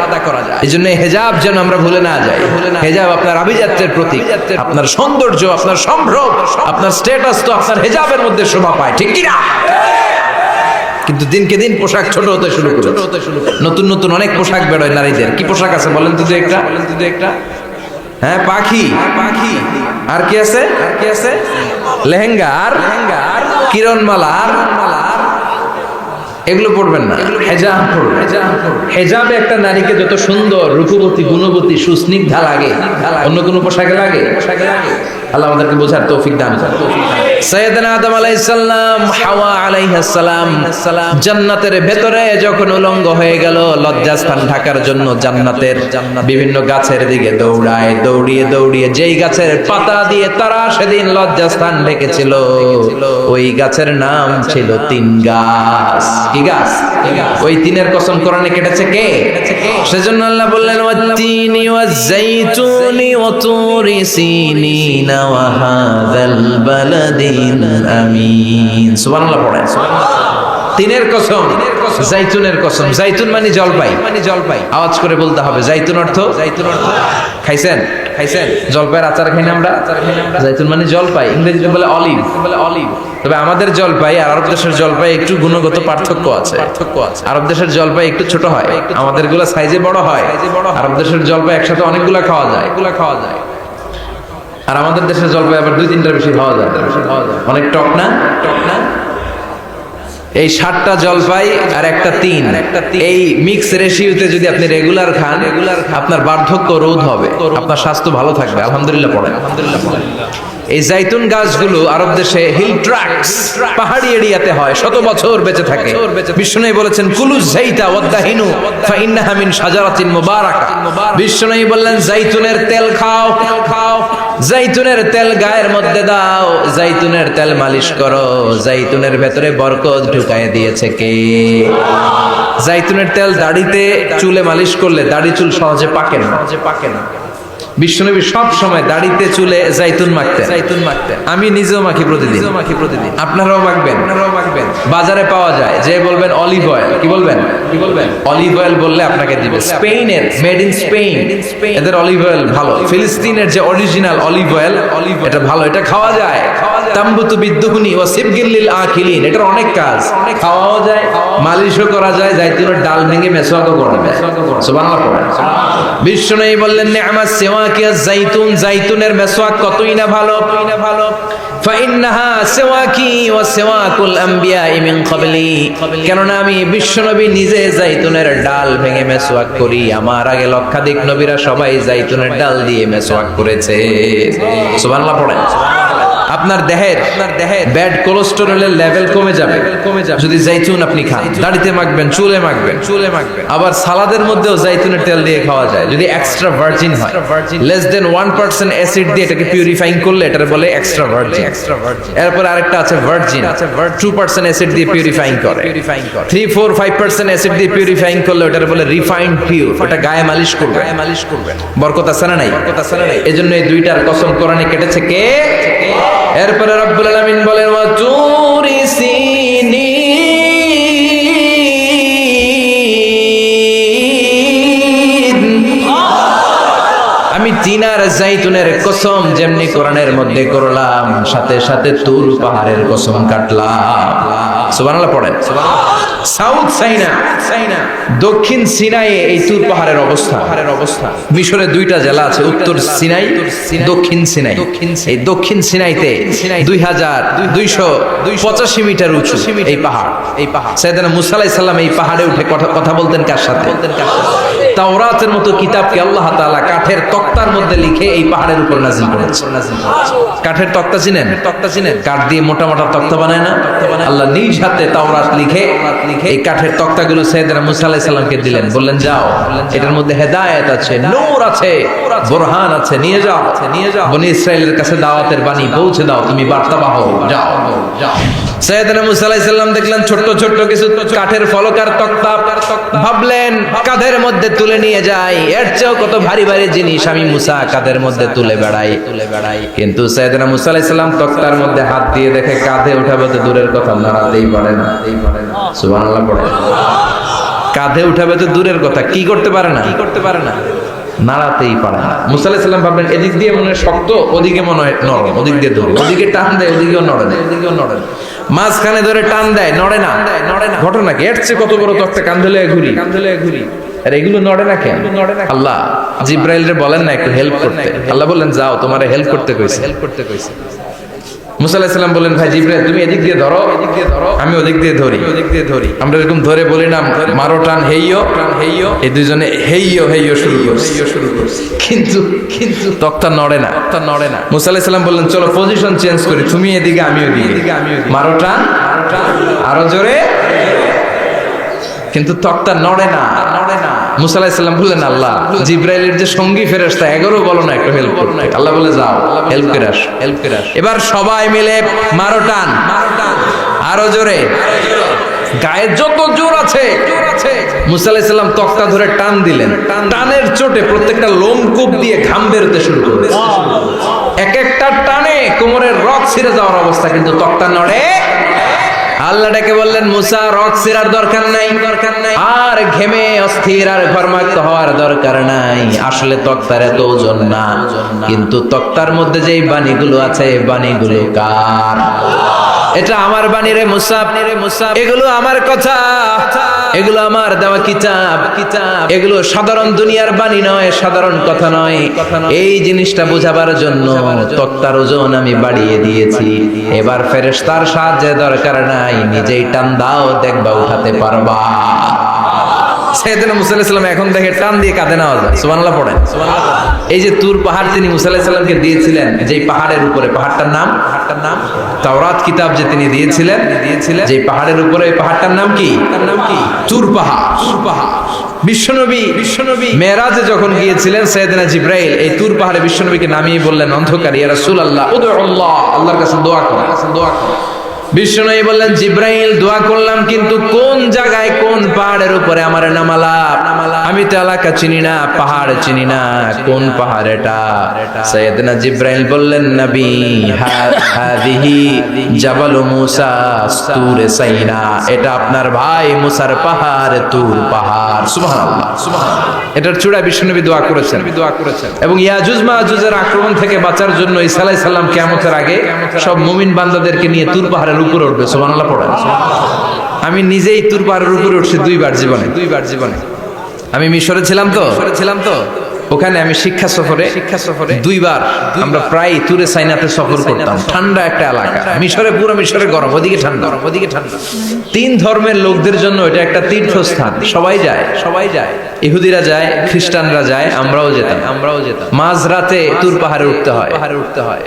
এই জন্য হেজাব যেন আমরা ভুলে না যাই। হেজাব আপনার আভিজাত্যের প্রতীক, আপনার সৌন্দর্য, আপনার সম্ভ্রম, আপনার স্ট্যাটাস তো আপনার হেজাবের মধ্যে শোভা পায়। ঠিক কিনা? কিন্তু দিনকে দিন পোশাক ছোট হতে শুরু করে। নতুন নতুন অনেক পোশাক বেরোয় নারীদের। কি পোশাক আছে বলেন তো একটা? হ্যাঁ, পাখি। আর কি আছে? লেহেঙ্গা আর কিরণমালা। এগুলো পড়বেন না, হেজাব পড়বেন। হেজাবে একটা নারীকে যত সুন্দর, রূপবতী, গুণবতী, সুস্নিগ্ধা লাগে, অন্য কোনো পোশাকে লাগে? আল্লাহ আমাদেরকে বোঝার তৌফিক দান করেন। সাইয়েদনা আদম আলাইহিস সালাম, হাওয়া আলাইহিস সালাম জান্নাতের ভেতরে যখন উলঙ্গ হয়ে গেল, লজ্জাস্থান ঢাকার জন্য জান্নাতের বিভিন্ন গাছের দিকে দৌড়িয়ে যেই গাছের পাতা দিয়ে তারা সেদিন লজ্জাস্থান ঢেকেছিল, ওই গাছের নাম ছিল তিন গাছ। কি গাছ? ওই তিনের কসম কোরআনে কেটেছে কে? সেজন্য আল্লাহ বললেন, ওয়াত-তিনি ওয়াজ-যাইতুনি ওয়া তুরি সিনিনা ওয়া হাযাল বালাদিল আমিন। সুবহানাল্লাহ পড়েন। তিনের কসম, জাইতুনের কসম। জাইতুন মানে জলপাই। আওয়াজ করে বলতে হবে। জাইতুন অর্থ খাইছেন? জলপাইয়ের আচার খাই না আমরা? জাইতুন মানে জলপাই, ইংরেজিতে বলে অলিভ। তবে আমাদের জলপাই আর আরব দেশের জলপাই একটু গুণগত পার্থক্য আছে। আরব দেশের জলপাই একটু ছোট হয়, আমাদের গুলা সাইজে বড় হয়। আরব দেশের জলপাই একসাথে অনেকগুলা খাওয়া যায়। আর আমাদের দেশের জলপাই আবার 2-3টার বেশি খাওয়া যায়। অনেক টক না? এই 7টা জলপাই আর একটা তিন, এই মিক্স রেশিওতে যদি আপনি রেগুলার খান, আপনার বার্ধক্য রোধ হবে, আপনার স্বাস্থ্য ভালো থাকবে। আলহামদুলিল্লাহ পড়েন। এই জাইতুন গাছগুলো আরব দেশে হিল ট্রাক্স, পাহাড়ি এরিয়াতে হয়, 100 বছর বেঁচে থাকে। বিশ্বনবী বলেছেন, কুলু যাইতা ওয়াদাহিনু ফাইন্নাহা মিন শাজারাতিন মুবারাকা। বিশ্বনবী বললেন, জাইতুনের তেল খাও, জাইতুনের তেল গায়ের মধ্যে দাও, জাইতুনের তেল মালিশ করো। জাইতুনের ভেতরে বরকত ঢুকায় দিয়েছে কে? জাইতুনের তেল দাড়িতে, চুলে মালিশ করলে দাড়ি চুল সহজে পাকে না। বিশ্বনবী সব সময় দাড়িতে চুলে জাইতুন মাখতেন। আমি নিজেও মাখি প্রতিদিন। আপনারাও মাখবেন। বাজারে পাওয়া যায়, যে বলবেন অলিভ অয়েল, কি বলবেন? অলিভ অয়েল বললে আপনাকে দিবে। স্পেনের, মেড ইন স্পেন, এদের অলিভ অয়েল ভালো। ফিলিস্তিনের যে অরিজিনাল অলিভ অয়েল, এটা ভালো, এটা খাওয়া যায়। তাম্বুতু বিদ্দুহুনি ওয়া সিবগিল লিল আকিলিন। এটার অনেক কাজ, খাওয়াও যায়, মালিশও করা যায়, জাইতুনের ডাল ভেঙে মেসওয়াকও করা যায়। সুবহানাল্লাহ পড়েন। বিশ্বনবী বললেন নি'মাস সিওয়াকিয়াজ জাইতুন, জাইতুনের মেসওয়াক কতই না ভালো, ফাইন্নাহা সিওয়াকি ওয়া সিওয়াকুল আমবিয়াই মিন ক্বাবলি। কেননা আমি বিশ্বনবী নিজে জাইতুনের ডাল ভেঙে মেসওয়াক করি, আমার আগে লক্ষাধিক নবীরা সবাই জাইতুনের ডাল দিয়ে মেসওয়াক করেছে। সুবহানাল্লাহ পড়েন। আপনার দেহের ব্যাড কোলেস্টেরলের লেভেল কমে যাবে যদি জাইতুন আপনি খান। দাড়িতে মাখবেন, চুলে মাখবেন। আবার সালাদের মধ্যেও জাইতুনের তেল দিয়ে খাওয়া যায় যদি এক্সট্রা ভার্জিন হয়। লেস দেন 1% অ্যাসিড দিয়ে এটাকে পিউরিফাইং করলে এটার বলে এক্সট্রা ভার্জিন। এরপর আরেকটা আছে ভার্জিন, 2% অ্যাসিড দিয়ে পিউরিফাইং করে। 3-4-5% অ্যাসিড দিয়ে পিউরিফাইং করলে ওটার বলে রিফাইন্ড পিউর। ওটা গায়ে মালিশ করবে। বরকত আছে না নাই? এজন্য এই দুইটার কসম কোরআনে কেটেছে কে? এরপরে রব্বুল আলামিন বলেন ওয়া তুরি সিনিন। আমি তিনার জাইতুনের কসম যেমনি কোরআনের মধ্যে করলাম, সাথে সাথে তুর পাহাড়ের কসম কাটলাম। সুবহানাল্লাহ পড়েন। সাউথ সাইনা, দক্ষিণ সিনাইয়ে এই তুর পাহাড়ের অবস্থা। মিশরে দুইটা জেলা আছে, উত্তর সিনাই, দক্ষিণ সিনাই। এই দক্ষিণ সিনাইতে 2285 মিটার উঁচু এই পাহাড়। সাইয়েদনা মুসা আলাইহিস সালাম এই পাহাড়ে উঠে কথা বলতেন কার সাথে? তাওরাতের মতো কিতাবকে আল্লাহ তাআলা কাঠের তক্তার মধ্যে লিখে এই পাহাড়ের উপর নাযিল করেছেন। কাঠের তক্তা চিনেন? কাঠ দিয়ে মোটা মোটা তক্তা বানায় না? আল্লাহ নিজ হাতে তাওরাত লিখে এই কাঠের তক্তাগুলো সাইয়েদনা মুসা আলাইহিস সালামকে দিলেন, বললেন যাও, এটার মধ্যে হেদায়েত আছে, নূর আছে, বুরহান আছে, নিয়ে যাও বনি ইসরাইলের কাছে দাওয়াতের বাণী পৌঁছে দাও, তুমি বার্তাবাহক, যাও। সাইয়েদনা মুসা আলাইহিস সালাম দেখলেন ছোট্ট ছোট্ট কিছু কাঠের ফলকার তক্তা, ভাবলেন কাঁধের মধ্যে তুলে নিয়ে যাই, এর চেয়েও কত ভারী ভারী জিনিস আমি মুসা কাঁধের মধ্যে তুলে বেড়াই। কিন্তু সাইয়েদনা মুসা আলাইহিস সালাম তক্তার মধ্যে হাত দিয়ে দেখে কাঁধে উঠাবে তো দূরের কথা, নাড়াতেই পারে না। সুবহানাল্লাহ পড়ে। কাঁধে উঠাবে তো দূরের কথা, কি করতে পারে না, নাড়াতেই পারে না। মুসা আলাইহিস সালাম ভাবলেন এদিক দিয়ে মনে হয় শক্ত, ওদিকে মনে হয় নরম, ওদিক দিয়ে ধরে, ওদিকে টান দেয়, ওদিকেও নড়ে না, মাঝখানে ধরে টান দেয়, নড়ে না। ঘটনা কি? এর চেয়ে কত বড় তক্তা কাঁধে লয়ে ঘুরি, আর এগুলো নড়ে না কেন? আল্লাহ জিব্রাইলরে বলেন না একটু হেল্প করতে। আল্লাহ বললেন যাও, তোমারে হেল্প করতে কইছে। মুসা আলাইহিস সালাম বলেন ভাই জিব্রাইল তুমি এদিক দিয়ে ধরো, আমি ওদিক দিয়ে ধরি। আমরা এরকম ধরে বলি না মারো টান হেইয়ো, এই দুইজনে হেইয়ো শুরু করছে, কিন্তু তক্তা নড়ে না। মুসা আলাইহিস সালাম বললেন চলো পজিশন চেঞ্জ করি, তুমি এদিকে আমি ওদিকে, মারো টান আরো জোরে, কিন্তু তক্তা নড়ে না। মুসা আলাইহিস সালাম বললেন আল্লাহ জিব্রাইলের যে সঙ্গী ফেরেশতা 11 বলো না একটু হেল্প করতে। আল্লাহ বলে যাও হেল্প করে আস। এবার সবাই মিলে মারো টান আরো জোরে, গায়ে যত জোর আছে। মুসা আলাইহিস সালাম তক্তা ধরে টান দিলেন, টানের চোটে প্রত্যেকটা লোমকূপ দিয়ে ঘাম বেরোতে শুরু করলো। এক একটা টানে কোমরের রক ছিঁড়ে যাওয়ার অবস্থা, কিন্তু তক্তা নড়ে। আল্লাহ ডেকে বললেন মুসা রক ছিঁড়ার দরকার নাই, আর ঘেমে অস্থির আর ঘর্মাক্ত হওয়ার দরকার নাই। আসলে তক্তার এত ওজন না, কিন্তু তক্তার মধ্যে যেই বাণীগুলো আছে বাণীগুলো কার? এটা আমার বাণী রে মুসা, এগুলো আমার কথা, এগুলো আমার দেওয়া কিতাব। এগুলো সাধারণ দুনিয়ার বাণী নয়, সাধারণ কথা নয়। এই জিনিসটা বোঝাবার জন্য তক্তার ওজন আমি বাড়িয়ে দিয়েছি। এবার ফেরেশতার সাহায্যের দরকার নাই, নিজেই টান দাও, দেখবা উঠাতে পারবা। সাইয়েদনা মুসা আলাইহিস সালাম এখন দেখে টান দিয়ে কাঁধে নেওয়া যায়। সুবহানাল্লাহ পড়েন। এই যে তুর পাহাড় তিনি মুসা আলাইহিস সালামকে দিয়েছিলেন, যেই পাহাড়ের উপরে, পাহাড়টার নাম তাওরাত কিতাব যে তিনি দিয়েছিলেন, যে পাহাড়ের উপরে, পাহাড়টার নাম কি? তুর পাহাড়। বিশ্বনবী মেরাজে যখন গিয়েছিলেন সাইয়েদনা জিব্রাইল এই তুর পাহাড়ে বিশ্বনবীকে নামিয়ে বললেন অন্ধকার, ইয়া রাসূলুল্লাহ উদউল্লাহ, আল্লাহর কাছে দোয়া করো। বিশ্বনবী বললেন জিব্রাইল দোয়া করলাম, কিন্তু কোন জায়গায় কোন পাহাড়ের উপরে আমারে নামালা? আমি তো এলাকা চিনি না, পাহাড় চিনি না, কোন পাহাড় এটা? সাইয়েদনা জিব্রাইল বললেন, নবী হাদিহি জাবাল মুসা তুরে সাইনা, এটা আপনার ভাই মুসার পাহাড়, তুর পাহাড়। সুবহানাল্লাহ, সুবহানাল্লাহ। এটার চূড়ায় বিশ্বনবী দোয়া করেছেন এবং ইয়াজুজ মায়াজুজের আক্রমণ থেকে বাঁচার জন্য ঈসা আলাইহিস সালাম কিয়ামতের আগে সব মুমিন বান্দাদেরকে নিয়ে তুর পাহাড়ের উপরে উঠবে। সুবহানাল্লাহ পড়েন। আমি নিজেই তুর পাহাড়ের উপরে উঠছি দুইবার জীবনে। আমি মিশরে ছিলাম তো ওখানে আমি শিক্ষা সফরে দুইবার আমরা প্রায় তুরে সাইনাতে সফর করতাম। ঠান্ডা একটা এলাকা, পুরো মিশরে গরম, ওদিকে ঠান্ডা। তিন ধর্মের লোকদের জন্য এটা একটা তীর্থস্থান। সবাই যায়, ইহুদিরা যায়, খ্রিস্টানরা যায়, আমরাও যেতাম। মাঝরাতে তুর পাহাড়ে উঠতে হয়।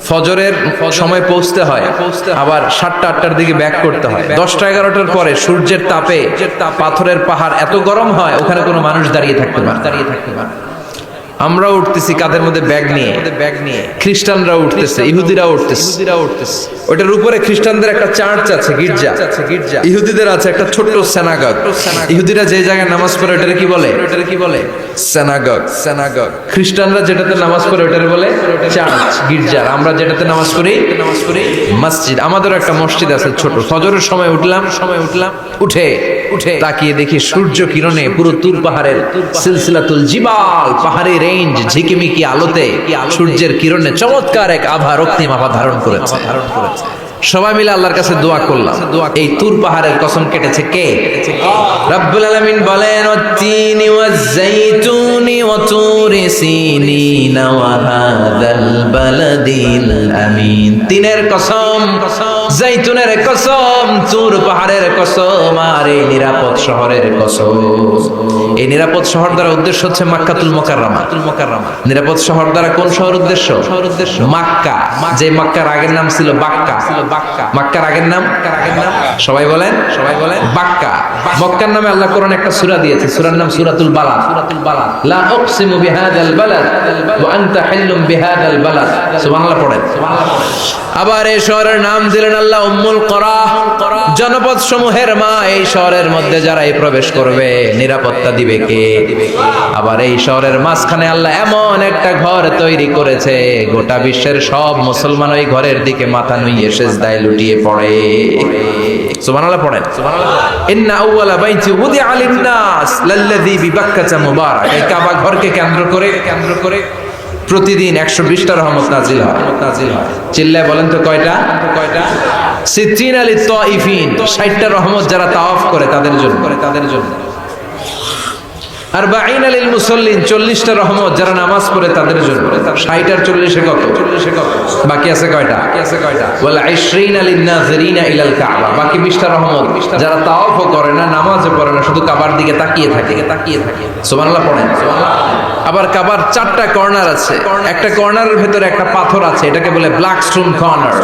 ফজরের সময় পৌঁছতে হয়, আবার 7টা-8টার দিকে ব্যাক করতে হয়। 10টা-11টার পরে সূর্যের তাপে পাথরের পাহাড় এত গরম হয়, ওখানে কোনো মানুষ দাঁড়িয়ে থাকতে পারে। আমরা উঠতেছি কাঁধের মধ্যে ব্যাগ নিয়ে, খ্রিস্টানরা উঠতেছে, ইহুদিরা উঠতেছে। ওটার উপরে খ্রিস্টানদের একটা চার্চ আছে, গির্জা। ইহুদিদের আছে একটা ছোট্ট সিনাগগ। ইহুদিরা যে জায়গায় নামাজ পড়ে ওটারে কি বলে? সিনাগগ। খ্রিস্টানরা যেটাতে নামাজ পড়ে ওটারে বলে চার্চ, গির্জা। আমরা যেটাতে নামাজ পড়ি মসজিদ। আমাদেরও একটা মসজিদ আছে ছোট। ফজরের সময় উঠলাম, উঠে তাকিয়ে দেখি সূর্য কিরণে পুরো তুর পাহাড়ের সিলসিলাতুল জিবাল, পাহাড়ি রেঞ্জ ঝিকিমিকি আলোতে সূর্যের কিরণে চমৎকার এক আভা, রক্তিম আভা ধারণ করেছে। সবাই মিলে আল্লাহর কাছে দোয়া করলাম। এই তুর পাহাড়ের কসম কেটেছে কে? রব্বুল আলামিন বলেন, ওয়াত-তিনি ওয়াজ-যাইতুনি ওয়া তুরি সিনিন ওয়া হাযাল বালাদিল আমিন। তিনের কসম, যাইতুনের কসম, তুর পাহাড়ের কসম, আর এই নিরাপদ শহরের কসম। এই নিরাপদ শহর দ্বারা উদ্দেশ্য হচ্ছে মক্কাতুল মুকাররমা। নিরাপদ শহর দ্বারা কোন শহর উদ্দেশ্য? মক্কা। যে মক্কার আগের নাম ছিল বাক্কা। মক্কার আগের নাম সবাই বলেন বাক্কা। মক্কার নামে আল্লাহ কোরআনে একটা সূরা দিয়েছে, সূরার নাম সূরাতুল বালাদ। লা উকসিমু বিহাদাল বালাদ ওয়া আনতা হিল্লুম বিহাদাল বালাদ। সুবহানাল্লাহ পড়েন। আবার এই শহরের নাম দিলেন আল্লাহ উম্মুল কুরা, জনপদ সমূহের মা। এই শহরের মধ্যে যারাই প্রবেশ করবে নিরাপত্তা দিবে কে? আবার এই শহরের মাঝখানে আল্লাহ এমন একটা ঘর তৈরি করেছে, গোটা বিশ্বের সব মুসলমান ওই ঘরের দিকে মাথা নুইয়ে সিজদায় লুটিয়ে পড়ে। সুবহানাল্লাহ পড়েন। ইন্না আউওয়ালা বাইতি উদিআ লিন-নাস লাল্লাযী বিবাক্কাতা মুবারাক। এই কাবা ঘরকে কেন্দ্র করে প্রতিদিন 120টা রহমত নাজিল হয়। চিল্লায় বলেন তো কয়টা? সিত্তিনা লিত-তাইফিন, 60টা রহমত যারা তাওয়াফ করে তাদের জন্য। আরবাঈনা লিল মুসাল্লিন, 40টা রহমত যারা নামাজ পড়ে তাদের জন্য। 60 আর 40 কত? বাকি আছে কয়টা? ওয়াল 20 লিন-নাযিরিনা ইলাল কাবা, বাকি 20টা রহমত যারা তাওয়াফও করে না, নামাজও পড়ে না, শুধু কাবার দিকে তাকিয়ে থাকে। সুবহানাল্লাহ পড়েন। আবার কাবার 4টা কর্নার আছে, একটা কর্নারের ভেতরে একটা পাথর আছে, এটাকে বলে ব্ল্যাক স্টোন কর্নার,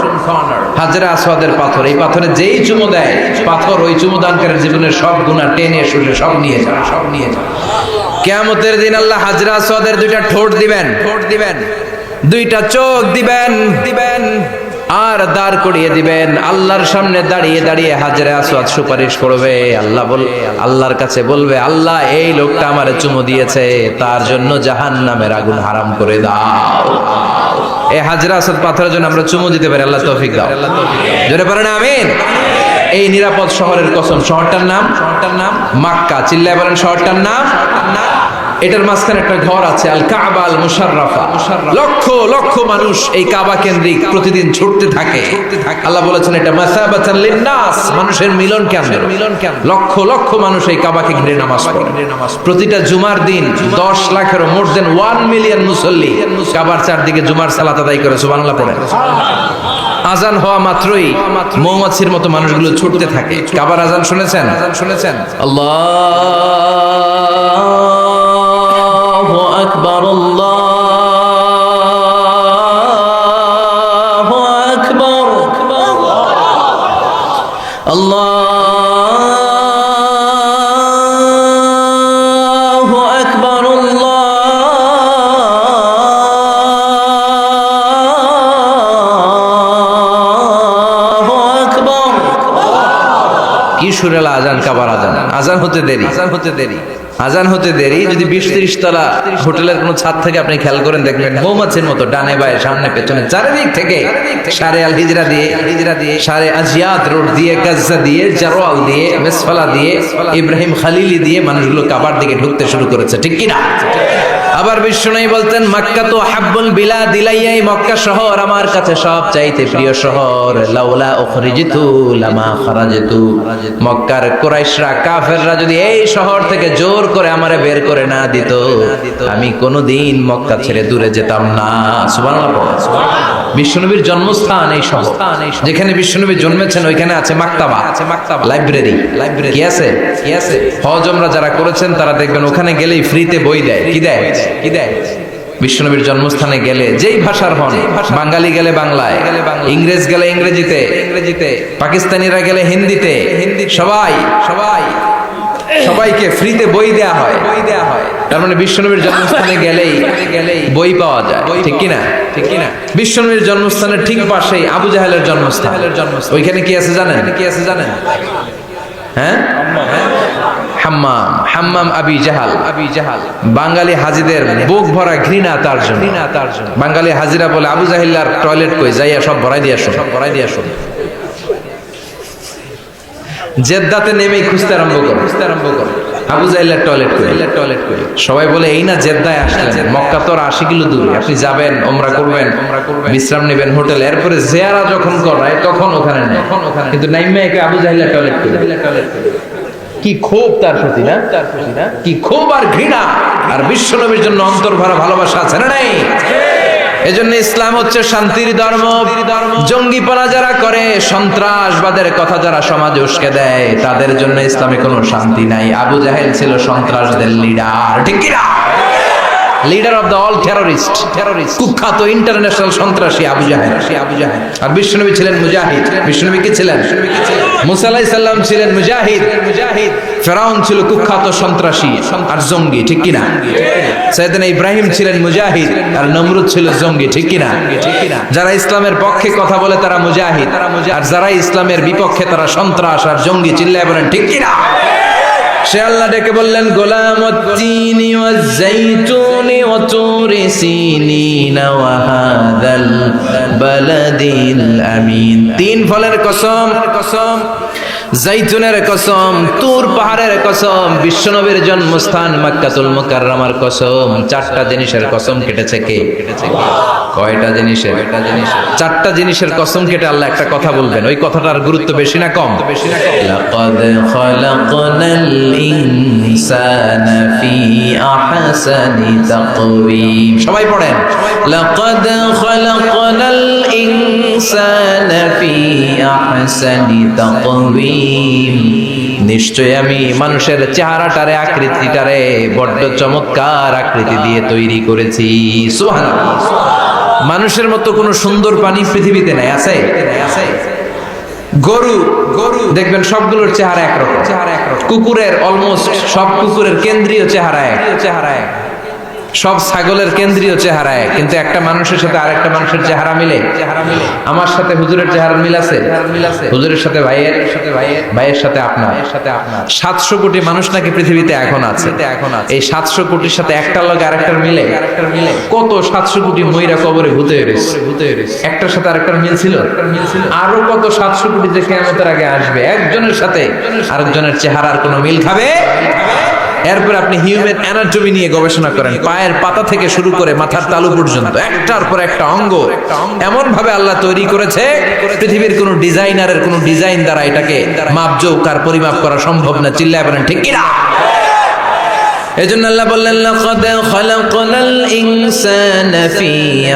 হাজরে আসওয়াদের পাথর। এই পাথরে যেই চুমো দেয় পাথর, ওই চুমোদানকারীর জীবনের সব গুনাহ টেনে শুষে সব নিয়ে যায়। কিয়ামতের দিন আল্লাহ হাজরে আসওয়াদের 2টা ঠোঁট দিবেন, 2টা চোখ দিবেন, আর দাঁড় করিয়ে দিবেন। আল্লাহর সামনে দাঁড়িয়ে হাজরে আসওয়াদ সুপারিশ করবে। আল্লাহর কাছে বলবে, আল্লাহ এই লোকটা আমারে চুমু দিয়েছে, তার জন্য জাহান্নামের আগুন হারাম করে দাও। এই হাজরে আসওয়াদ পাথরের জন্য আমরা চুমু দিতে পারি, আল্লাহ তৌফিক দাও। জোরে পড়েন আমিন। এই নিরাপদ শহরের কসম। শহরটার নাম মক্কা। চিল্লায় বলেন শহরটার নাম। এটার মাঝখানে একটা ঘর আছে, আল কাবা আল মুশাররাফা। লক্ষ লক্ষ মানুষ এই কাবা কেন্দ্রিক প্রতিদিন ছুটতে থাকে। আল্লাহ বলেছেন এটা মাসাবাতান লিন-নাস, মানুষের মিলন কেন্দ্র। লক্ষ লক্ষ মানুষ এই কাবাকে ঘিরে নামাজ পড়ে। প্রতিটা জুমার দিন 10 লাখেরও মোর দেন 1 মিলিয়ন মুসল্লি কাবার চারদিকে জুমার সালাত আদায় করে। সুবহানাল্লাহ পড়ে। আজান হওয়া মাত্রই মৌমাছির মতো মানুষগুলো ছুটতে থাকে। কাবার আজান শুনেছেন? আল্লাহু আকবার, আল্লাহু আকবার, আল্লাহু আকবার, আল্লাহু আকবার। কি সুরেলা আজান, কাবার আজান হতে দেরি। আজান হতে দেরি, যদি 20-30 তলা হোটেলের কোনো ছাদ থেকে আপনি খেয়াল করেন দেখবেন মৌমাছির মতো ডানে বায়ে সামনে পেছনে চারিদিক থেকে সারে আল হিজরা দিয়ে সারে আজিয়াত রোড দিয়ে গাজ্জা দিয়ে জারওয়াল দিয়ে মেসফালা দিয়ে ইব্রাহিম খালিলি দিয়ে মানুষগুলো কাবার দিকে ঢুকতে শুরু করেছে, ঠিক কি না? আবার বিশ্বনবী বলতেন মক্কা তো হাব্বুল বিলাদ ইলাইয়া, মক্কা শহর আমার কাছে সবচাইতে প্রিয় শহর। লাউলা উখরিজিতু লামা খারাজতু, মক্কার কুরাইশরা কাফেররা যদি এই শহর থেকে জোর করে আমারে বের করে না দিত, আমি কোনোদিন মক্কা ছেড়ে দূরে যেতাম না। সুবহানাল্লাহ। বিশ্বনবীর জন্মস্থান এই শহর, যেখানে বিশ্বনবী জন্মেছেন ওইখানে আছে মাকতাবা, লাইব্রেরি কি আছে? হজ ওমরা যারা করেছেন তারা দেখবেন ওখানে গেলেই ফ্রিতে বই দেয়। কি দেয়? বিশ্বনবীর জন্মস্থানে গেলে যেই ভাষার হন, বাঙালি গেলে বাংলায়, ইংরেজ গেলে ইংরেজিতে, পাকিস্তানিরা গেলে হিন্দিতে, সবাইকে ফ্রিতে বই দেয়া হয়। তার মানে বিশ্বনবীর জন্মস্থানে গেলেই বই পাওয়া যায়, ঠিক কিনা? বিশ্বনবীর জন্মস্থানের ঠিক পাশেই আবু জাহেলের জন্মস্থান। ওইখানে কি আছে জানেন? হ্যাঁ, হাম্মাম আবি জাহাল। বাঙালি হাজিদের বুক ভরা ঘৃণা তার জন্য। বাঙালি হাজিরা বলে আবু জাহিল্লার টয়লেট কই, যাইয়া সব ভরাই দিয়ে আসো। জেদ্দাতে নেমেই খুঁজতে আরম্ভ করে আবু জাহিল্লার টয়লেট কই। সবাই বলে এই না জেদ্দায় আসলেন, মক্কা তো 80 কিলো দূরে, আপনি যাবেন ওমরা করবেন, বিশ্রাম নেবেন হোটেলে, এরপরে জিয়ারা যখন করায় তখন ওখানে নেই, কিন্তু নাইমা একে আবু জাহিল্লার টয়লেট কই। কি ক্ষোভ তার প্রতি না, কি ক্ষোভ আর ঘৃণা। আর বিশ্বনবীর জন্য অন্তর ভরা ভালোবাসা আছে না নাই? এজন্য ইসলাম হচ্ছে শান্তির ধর্ম। জঙ্গিপনা যারা করে, সন্ত্রাসবাদের কথা যারা সমাজে উস্কে দেয়, তাদের জন্য ইসলামে কোনো শান্তি নাই। আবু জাহেল ছিল সন্ত্রাসদের লিডার, ঠিক কি না? Leader of the all terrorist, কুখ্যাত ইন্টারন্যাশনাল সন্ত্রাসী আবু জাহেল। আর বিশ্বনবী ছিলেন মুজাহিদ। বিশ্বনবী কি ছিলেন? মুসা আলাইহিস সালাম ছিলেন মুজাহিদ। ফেরাউন ছিল কুখ্যাত সন্ত্রাসী আর জঙ্গি, ঠিক কি না? সাইয়েদনা ইব্রাহিম ছিলেন মুজাহিদ আর নমরুদ ছিল জঙ্গি, ঠিক কি না? যারা ইসলামের পক্ষে কথা বলে তারা মুজাহিদ, আর যারা ইসলামের বিপক্ষে তারা সন্ত্রাস আর জঙ্গি। চিল্লায় বলেন ঠিক কি না? সে আল্লাহ ডেকে বললেন গোলামুত্তিনি ওয়াজ-যাইতুনি ওয়া তুরি সিনিনা ওয়া হাদাল বালাদিল আমিন। 3 ফলের কসম, জাইতুনের কসম, তুর পাহাড়ের কসম, বিশ্বনবীর জন্মস্থান মক্কাতুল মুকাররমার কসম। 4টা জিনিসের কসম কেটেছে কে? কয়টা জিনিসের? 4টা জিনিসের কসম কেটে আল্লাহ একটা কথা বলবেন। ওই কথাটার গুরুত্ব বেশি না কম? লাকাদ খালাকনাল ইনসানা ফি আহসানি তাকওয়িম। সবাই পড়েন, লাকাদ খালাকনাল ইনসানা ফি আহসানি তাকওয়িম। নিশ্চয় আমি মানুষের চেহারাটারে, আকৃতিটারে বড্ড চমৎকার আকৃতি দিয়ে তৈরি করেছি। সুবহানাল্লাহ। মানুষের মতো কোনো সুন্দর প্রাণী পৃথিবীতে নাই, আছে? গরু দেখবেন সবগুলোর চেহারা একরকম। কুকুরের অলমোস্ট সব কুকুরের কেন্দ্রীয় চেহারা এক। সব ছাগলের কেন্দ্রীয় চেহারা এক, কিন্তু একটা মানুষের সাথে আরেকটা মানুষের চেহারা মিলে। আমার সাথে হুজুরের চেহারা মিল আছে, হুজুরের সাথে ভাইয়ের সাথে আপনার। 700 কোটি মানুষ নাকি পৃথিবীতে এখন আছে। এই 700 কোটির সাথে একটার লগে আরেকটার মিলে। কত 700 কোটি ময়রা কবরে ভূতে হয়েছে, একটার সাথে আরেকটার মিল ছিল। আরো কত 700 কোটি যে কিয়ামতের আগে আসবে, একজনের সাথে আরেকজনের চেহারার কোনো মিল খাবে। এরপর আপনি হিউম্যান অ্যানাটমি নিয়ে গবেষণা করেন, পায়ের পাতা থেকে শুরু করে মাথার তালু পর্যন্ত একটার পর একটা অঙ্গ এমন ভাবে আল্লাহ তৈরি করেছে, পৃথিবীর কোন ডিজাইনারের কোন ডিজাইন দ্বারা এটাকে মাপজোক আর পরিমাপ করা সম্ভব না। চিল্লায় বলেন ঠিক কি না? এজন্য আল্লাহ বললেন লাকাদ খালাকনাল ইনসানা ফি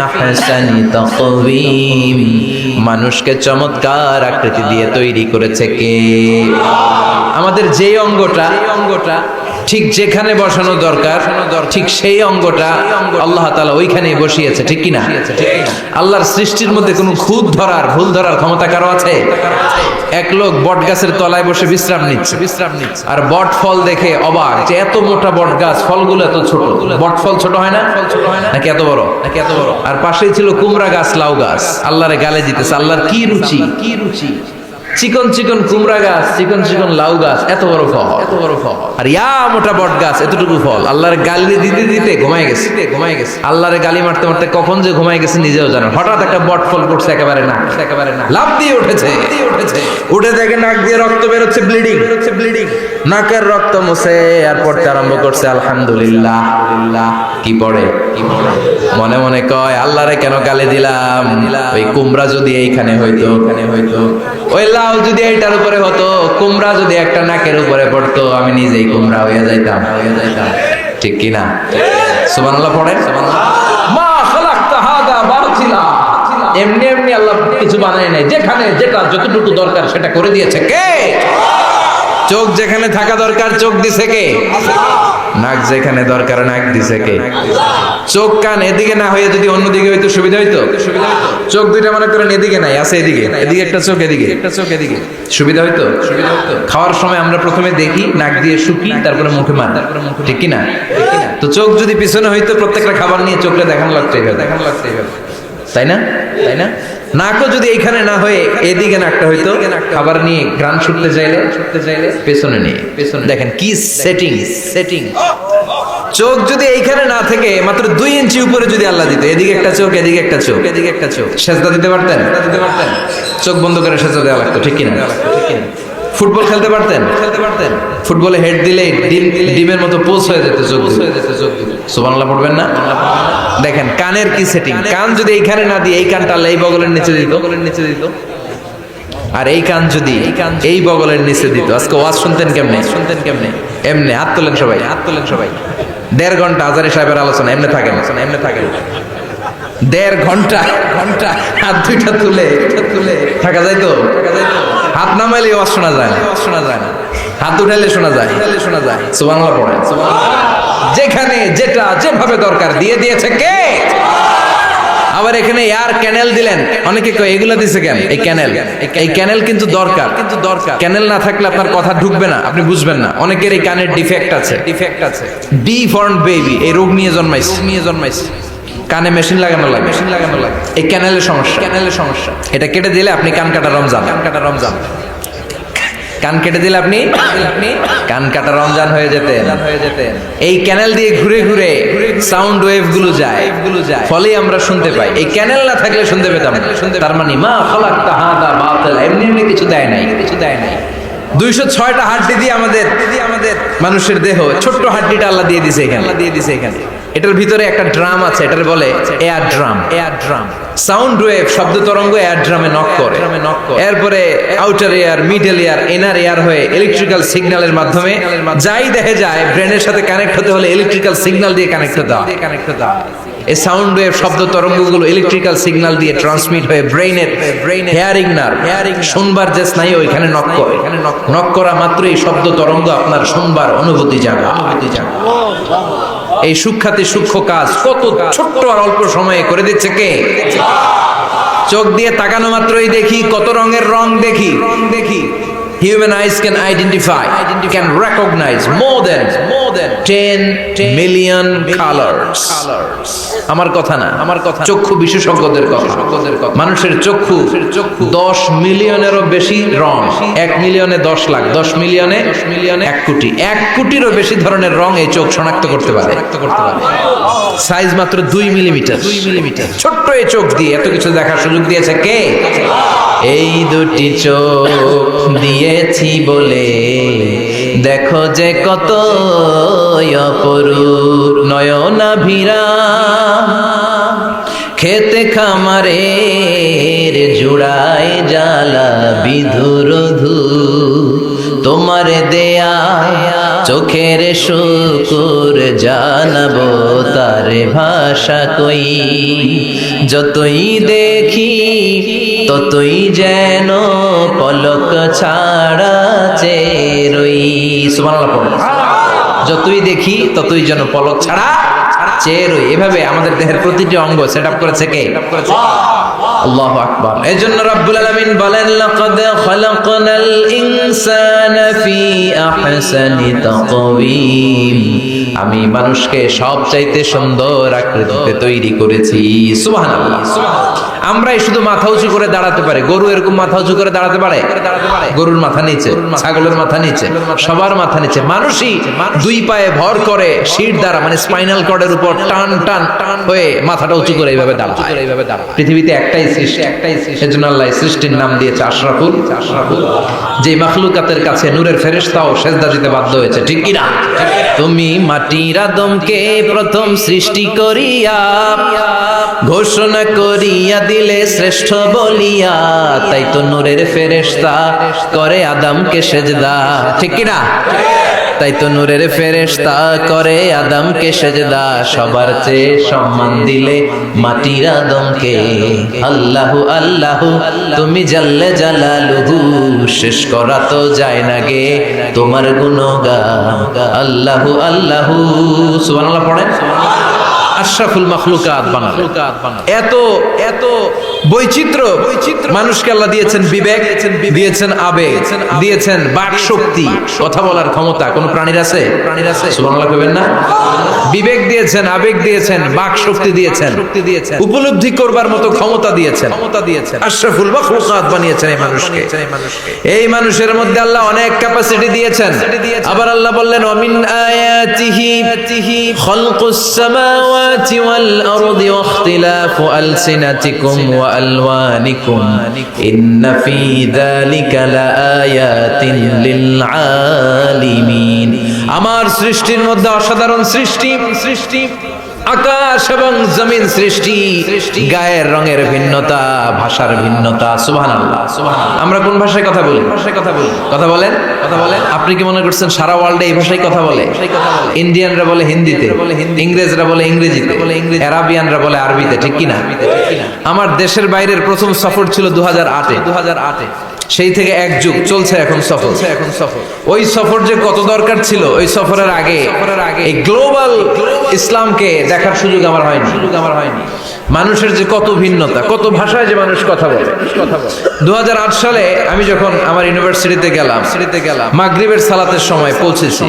আহসানি তাকওয়িম। মানুষকে চমৎকার আকৃতি দিয়ে তৈরি করেছে কে? আমাদের যে অঙ্গটা ঠিক যেখানে বসানো দরকার, ঠিক সেই অঙ্গটা আল্লাহ তাআলা ওইখানেই বসিয়েছে, ঠিক কি না? আল্লাহর সৃষ্টির মধ্যে কোনো খুঁত ধরার, ভুল ধরার ক্ষমতা কারো আছে? এক লোক বট গাছের তলায় বসে বিশ্রাম নিচ্ছে, আর বট ফল দেখে অবাক যে এত মোটা বট গাছ, ফলগুলো এত ছোট। বট ফল ছোট হয় না নাকি এত বড়? আর পাশেই ছিল কুমড়া গাছ, লাউ গাছ। আল্লাহরে গালে দিতেছে। আল্লাহর কি রুচি! চিকন চিকন কুমড়া গাছ, চিকন চিকন লাউ গাছ, এত বড় ফল, এত বড় ফল। আর ইয়া মোটা বট গাছ, এতটুকু ফল। আল্লাহর গালি দিতে দিতে ঘুমায় গেছে, ঘুমায় গেছে। আল্লাহরে গালি মারতে মারতে কখন যে ঘুমায় গেছে নিজেও জানেন। হঠাৎ একটা বট ফল পড়ছে একেবারে না, একেবারে না, লাফ দিয়ে উঠেছে, উঠে দেখে নাক দিয়ে রক্ত বেরোচ্ছে, ব্লিডিং, ব্লিডিং। নাকের রক্ত মুছে আর পড়তে আরম্ভ করছে আলহামদুলিল্লাহ। কি পড়ে, কি পড়ে, মনে মনে কয় আল্লাহরে কেন গালি দিলাম? ওই কুমড়া যদি এইখানে হইতো, এখানে হইতো, ওই লাউ যদি এইটার উপরে হতো, কুমড়া যদি একটা নাকের উপরে পড়তো, আমি নিজেই কুমড়া হইয়া যাইতাম, হইয়া যাইতাম। ঠিক কি না? সুবহানাল্লাহ পড়ে। মা খালাকতা হাদা বাতিলা। এমনি এমনি আল্লাহ কিছু বানায় নাই, যেখানে যেটা যতটুকু দরকার সেটা করে দিয়েছে কে? চোখ যেখানে থাকা দরকার চোখ দিছে কে? নাক যেখানে দরকার নাক দিছে কে? চোখ কান এদিকে না হয়ে যদি অন্যদিকে হইতো সুবিধা হইতো? চোখ দুইটা মনে করেন এদিকে নাই, আছে এদিকে, এদিকে একটা চোখ, এদিকে একটা চোখ, এদিকে, সুবিধা হইতো? সুবিধা হইতো। খাওয়ার সময় আমরা প্রথমে দেখি, নাক দিয়ে শুকি, তারপরে মুখে মার, তারপরে মুখে, ঠিক কি না? তো চোখ যদি পিছনে হইতো প্রত্যেকটা খাবার নিয়ে চোখটা দেখানো লাগতো এইভাবে, দেখানো লাগতো এইভাবে, তাই না? তাই না? নাকও যদি এইখানে না হয়ে এদিকে নাকটা হইতো, খাবার নিয়ে গ্রান ছুটতে চাইলে পেছনে নিয়ে, পেছনে দেখেন কি সেটিং, সেটিং। চোখ যদি এইখানে না থেকে মাত্র 2 ইঞ্চি উপরে যদি আল্লাহ দিত, এদিকে একটা চোখ, এদিকে একটা চোখ, এদিকে একটা চোখ, সেজদা দিতে পারতেন? দিতে পারতেন? চোখ বন্ধ করে সেজদা দেওয়া লাগতো, ঠিক কিনা? ঠিক কিনা? ফুটবল খেলতে পারতেন? খেলতে পারতেন? ফুটবলে হেড দিলে ডিমের মতো পোজ হয়ে যেত, চোখ হয়ে যেত, চোখ। সুবহানাল্লাহ পড়বেন না? দেখেন কানের কি সেটিং। কান যদি এইখানে না দিয়ে এই কানটা এই বগলের নিচে দিত, বগলের নিচে দিত, আর এই কান যদি এই বগলের নিচে দিত, আজকে ওয়াজ শুনতেন কেমনে? শুনতেন কেমনে? এমনে। হাত তোলেন সবাই, হাত তোলেন সবাই। 1.5 ঘন্টা হাজারি সাহেবের আলোচনা এমনে থাকেন, এমনে থাকেন 1.5 ঘন্টা, ঘন্টা হাত দুইটা তুলে তুলে থাকা যায় তো? হাত নামাইলে ওয়াজ শোনা যায় না, শোনা যায় না। হাত উঠাইলে শোনা যায়, শোনা যায়। সুবহানাল্লাহ পড়েন। যেখানে যেটা যেভাবে দরকার দিয়ে দিয়েছে কে? আবার এখানে এয়ার ক্যানেল দিলেন, অনেকে কয় এগুলা দিছে কেন? এই ক্যানেল, এই ক্যানেল কিন্তু দরকার, কিন্তু দরকার। ক্যানেল না থাকলে আপনার কথা ঢুকবে না, আপনি বুঝবেন না। অনেকের এই কানের ডিফেক্ট আছে, ডিফেক্ট আছে। ডিফর্মড বেবি, এই রোগ নিয়ে জন্মাইছে, নিয়ে জন্মাইছে। কানে মেশিন লাগানো লাগে, মেশিন লাগানো লাগে। এই ক্যানেলের সমস্যা, ক্যানেলের সমস্যা। এটা কেটে দিলে আপনি কান কাটা রমজান, কান কাটা রমজান। কান কেটে দিলে আপনি কান কাটা রমজান হয়ে যেতেন, হয়ে যেতেন। এই ক্যানেল দিয়ে ঘুরে ঘুরে সাউন্ড ওয়েভ গুলো যায়, ফলে আমরা শুনতে পাই। এই ক্যানেল না থাকলে শুনতে পেতাম না। তার মানে মা খালাকতা হাদা বাতিলা, এমনি এমনি কিছু দেয় নাই, কিছু দেয় নাই। 206টা হাড্ডি দিয়ে আমাদের মানুষের দেহ, ছোট্ট হাড্ডিটা আল্লাহ দিয়ে দিয়েছে এখানে, আল্লাহ দিয়ে দিয়েছে এখানে। এটার ভিতরে একটা ড্রাম আছে, এটার বলে air drum, air drum. Sound wave, শব্দ তরঙ্গ এয়ার ড্রামে নক করে, এরপরে outer air, middle air, inner air হয়ে ইলেকট্রিক্যাল সিগন্যালের মাধ্যমে যাই দেখে যায়, ব্রেনের সাথে কানেক্ট হতে হলে ইলেকট্রিক্যাল সিগন্যাল দিয়ে কানেক্ট হতে হয়, কানেক্ট হতে হয়। এই সাউন্ড ওয়েভ, শব্দ তরঙ্গগুলো ইলেকট্রিক্যাল সিগন্যাল দিয়ে ট্রান্সমিট হয়ে ব্রেনের হেয়ারিং নার্ভ, শুনবার যে স্নায়ু ওইখানে নক করে। নক করা মাত্র এই শব্দ তরঙ্গ আপনার শুনবার অনুভূতি জাগা, অনুভূতি জাগা। এই সূক্ষ্মাতি সূক্ষ্ম কাজ কত ছোট্ট আর অল্প সময়ে করে দিচ্ছে কে? চোখ দিয়ে তাকানো মাত্রই দেখি কত রঙের রং দেখি, দেখি। Human eyes can identify, can recognize more than 10 million colors. আমার কথা না, আমার কথা চক্ষু বিশেষজ্ঞদের কথা। মানুষের চক্ষু 10 মিলিয়নেরও বেশি রং, 1 মিলিয়নে 10 লাখ, 10 মিলিয়নে 1 কোটি, 1 কোটিরও বেশি ধরনের রং এই চোখ শনাক্ত করতে পারে। সাইজ মাত্র 2 মিলিমিটার, 2 মিলিমিটার ছোট্ট এই চোখ দিয়ে এত কিছু দেখার সুযোগ দিয়েছে কে? এই দুটি চোখ দিয়েছি বলে দেখো যে কত অপরূপ নয়নাভিরা, খেতে খামারের জুড়ায় জ্বালা বিধুরধু, তোমার দেয়া চোখের শুকুর জানাবো তার ভাষা কই, যতই দেখি ততই যেন পলক ছাড়া চেরই। সুবহানাল্লাহ পড়ো। যতই দেখি ততই যেন পলক ছাড়া চেয়ে রই। এভাবে আমাদের দেহের প্রতিটি অঙ্গ সেটআপ করেছে কে? আল্লাহু আকবার। এজন্য রব্বুল আলামিন বলেন, লাকাদ খালাকনাল ইনসানা ফি আহসানি তাকওয়িম। আমি মানুষকে সবচাইতে সুন্দর আকৃতিতে তৈরি করেছি। সুবহানাল্লাহ। আমরাই শুধু মাথা উঁচু করে দাঁড়াতে পারি, গরু এরকম মাথা উঁচু করে দাঁড়াতে পারে? গরুর মাথা নিচে, ছাগলের মাথা নিচে, সবার মাথা নিচে। মানুষই দুই পায়ে ভর করে শির দ্বারা মানে স্পাইনাল কর্ডের উপর টান টান হয়ে মাথাটা উঁচু করে এইভাবে দাঁড়ায়। পৃথিবীতে একটাই সৃষ্টি, এজন্য আল্লাহ সৃষ্টির নাম দিয়েছে আশরাফুল। যে মাখলুকাতের কাছে নূরের ফেরেশতাও সেজদা দিতে বাধ্য হয়েছে, ঠিক কি না? তুমি মাটির আদমকে প্রথম সৃষ্টি করিয়া ঘোষণা করিয়া দিলে শ্রেষ্ঠ বলিয়া, তাই তো নূরের ফেরেশতা করে আদমকে সেজদা, ঠিক কি না? তাই তো নূরের ফেরেশতা করে আদমকে সেজদা। সবার চেয়ে সম্মান দিলে মাটির আদমকে। আল্লাহু আল্লাহু তুমি জাল্লে জালালুহু, শেষ করা তো যায় না গে তোমার গুণগান। আল্লাহু আল্লাহু সুবহানাল্লাহ পড়েন। আশরাফুল মাখলুকাত বানালেন। এত এত বৈচিত্র্য মানুষকে আল্লাহ দিয়েছেন, বিবেক দিয়েছেন, আবেগ দিয়েছেন, বাক শক্তি, কথা বলার ক্ষমতা। কোন প্রাণীর আছে? সুবহানাল্লাহ কইবেন না? বিবেক দিয়েছেন, আবেগ দিয়েছেন, বাক শক্তি দিয়েছেন, উপলব্ধি করবার মতো ক্ষমতা দিয়েছেন। আশরাফুল মাখলুকাত বানিয়েছেন এই মানুষকে। এই মানুষের মধ্যে আল্লাহ অনেক ক্যাপাসিটি দিয়েছেন। আবার আল্লাহ বললেন, ওয়ামিন আয়াতিহি খালকুস সামাওয়াতি والأرض واختلاف ألسنتكم وألوانكم إن في ذلك لآيات للعالمين। আমার সৃষ্টির মধ্যে অসাধারণ সৃষ্টি, আকাশ এবং জমিন সৃষ্টি, গায়ের রঙের ভিন্নতা, ভাষার ভিন্নতা। সুবহানাল্লাহ। আমরা কোন ভাষায় কথা বলি? কথা বলেন। আপনি কি মনে করছেন সারা ওয়ার্ল্ডে এই ভাষায় কথা বলে? ইন্ডিয়ানরা বলে হিন্দিতে, ইংরেজরা বলে ইংরেজিতে, আরাবিয়ানরা বলে আরবিতে, ঠিক কি না? আমার দেশের বাইরের প্রথম সফর ছিল 2008-এ। সেই থেকে এক যুগ চলছে এখন সফর। ওই সফর যে কত দরকার ছিল, ওই সফরের আগে এই গ্লোবাল ইসলামকে দেখার সুযোগ আমার হয়নি। মানুষের যে কত ভিন্নতা, কত ভাষায় যে মানুষ কথা বলে। 2008 সালে আমি যখন আমার ইউনিভার্সিটিতে গেলাম, মাগরিবের সালাতের সময় পৌঁছেছি।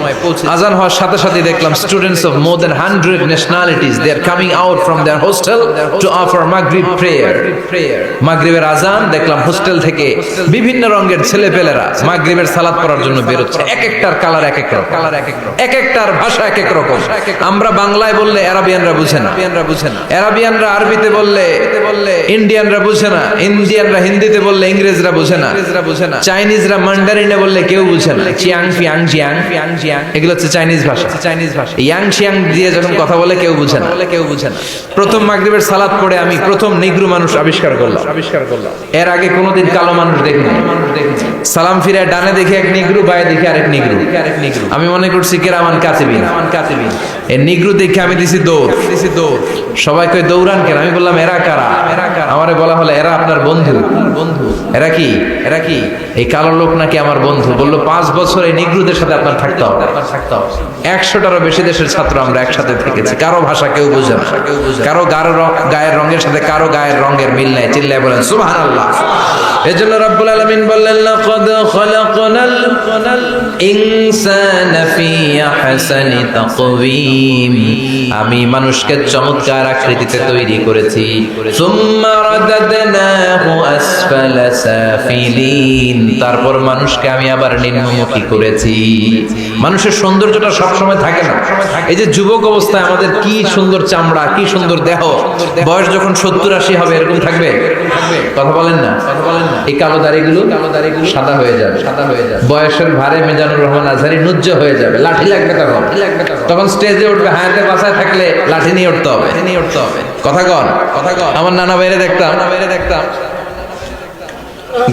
আজান হওয়ার সাথে সাথে দেখলাম students of more than 100 nationalities they are coming out from their hostel to offer মাগরিব প্রেয়ার। মাগরিবের আজান দেখলাম হোস্টেল থেকে বিভিন্ন রঙের ছেলেপেলেরা মাগরিবের সালাত পড়ার জন্য বের হচ্ছে। এক একটার কালার এক এক রকম, এক একটার ভাষা এক এক রকম। আমরা বাংলায় বললে আরাবিয়ানরা বুঝে না, আরাবিয়ানরা আরবিতে বললে ইন্ডিয়ানরা বুঝে না, ইন্ডিয়ানরা হিন্দিতে বললে ইংরেজরা বুঝে না, চাইনিজরা মান্ডারিনে বললে কেউ বুঝে না। চিয়াং ফিয়াং জিয়াং এগুলো হচ্ছে চাইনিজ ভাষা। ইয়াং শিয়াং দিয়ে যখন কথা বলে কেউ বুঝে না। প্রথম মাগরিবের সালাত পড়ে আমি প্রথম নিগ্রো মানুষ আবিষ্কার করলাম। এর আগে কোনোদিন কালো মানুষ দেখিনি। সালাম ফিরে ডানে দেখে এক নিগ্রো, বায়ে দেখে আরেক নিগ্রো। আমি মনে করছি কেরামান কাতিবিন। এই নিগ্রো দেখে আমি দিছি দৌড়। সবাই কই দৌড়ান কেন? আমি বললাম এরা কারা? আমারে বলা হলো এরা আপনার বন্ধু। এরা কি? এই কালো লোক নাকি আমার বন্ধু। বললো 5 বছর এই নিগ্রোদের সাথে আপনার থাকতে হবে। 100টারও বেশি দেশের ছাত্র আমরা একসাথে থেকেছি। কারো ভাষা কেউ বুঝে না, কারো গায়ের রঙের সাথে কারো গায়ের রঙের মিল নাই। চিল্লায় বলেন সুবহানাল্লাহ। এজন্য রব্বুল আলামিন বললেন, লাকাদ খালাকনাল ইনসানা ফি আহসানি তাকওয়িম। আমি মানুষকে চমৎকার আকৃতিতে তৈরি করেছি। সুম্মা রাদাদনাহু আসফালা সাফিলিন। তারপর মানুষকে আমি আবার নিম্নমুখী করেছি। মানুষের সৌন্দর্যটা সব সময় থাকে না। এই যে যুবক অবস্থায় আমাদের কি সুন্দর চামড়া, কি সুন্দর দেহ, বয়স যখন 70-80 হবে এরকম থাকবে? কথা বলেন না। এই কালো দাড়িগুলো সাদা হয়ে যাবে। বয়সের ভারে মিজানুর রহমান আজহারি নুজ্জ হয়ে যাবে। লাঠি লাগবে তখন স্টেজে উঠবে। হায়াতে বাসায় থাকলে লাঠি নিয়ে উঠতে হবে। কথা কন। আমার নানা বাইরে দেখতাম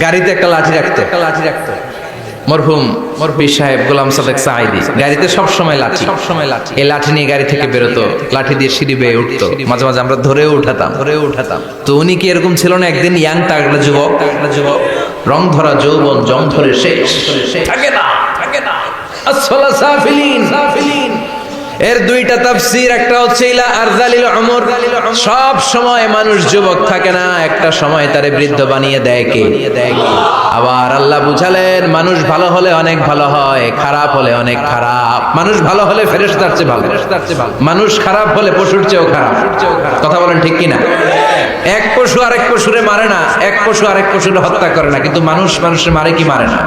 গাড়িতে একটা লাঠি রাখতো। মরহুম পীর সাহেব গোলাম সাদেক সাঈদী গাড়িতে সবসময় লাঠি। এই লাঠি নিয়ে গাড়ি থেকে বেরোতো, লাঠি দিয়ে সিঁড়ি বেয়ে উঠতো। মাঝে মাঝে আমরা ধরেও উঠাতাম। তো উনি কি এরকম ছিল না? একদিন ইয়াং তাগড়া যুবক, রং ধরা যৌবন, জং ধরে শেষ, থাকে না। আসফালা সাফিলিন। এর দুইটা তাফসীর, একটা হচ্ছে ইলা আরযালিল উমর, সব সময় মানুষ যুবক থাকে না, একটা সময় তারে বৃদ্ধ বানিয়ে দেয় কে? আবার আল্লাহ বুঝালেন মানুষ ভালো হলে অনেক ভালো হয়, খারাপ হলে অনেক খারাপ। মানুষ ভালো হলে ফেরেশতার চেয়ে ভালো, মানুষ খারাপ হলে পশুর চেয়েও খারাপ। কথা বলেন ঠিক কিনা? এক পশু আরেক পশুরে মারে না, এক পশু আরেক পশুরে হত্যা করে না, কিন্তু মানুষ মানুষে মারে কি মারে না?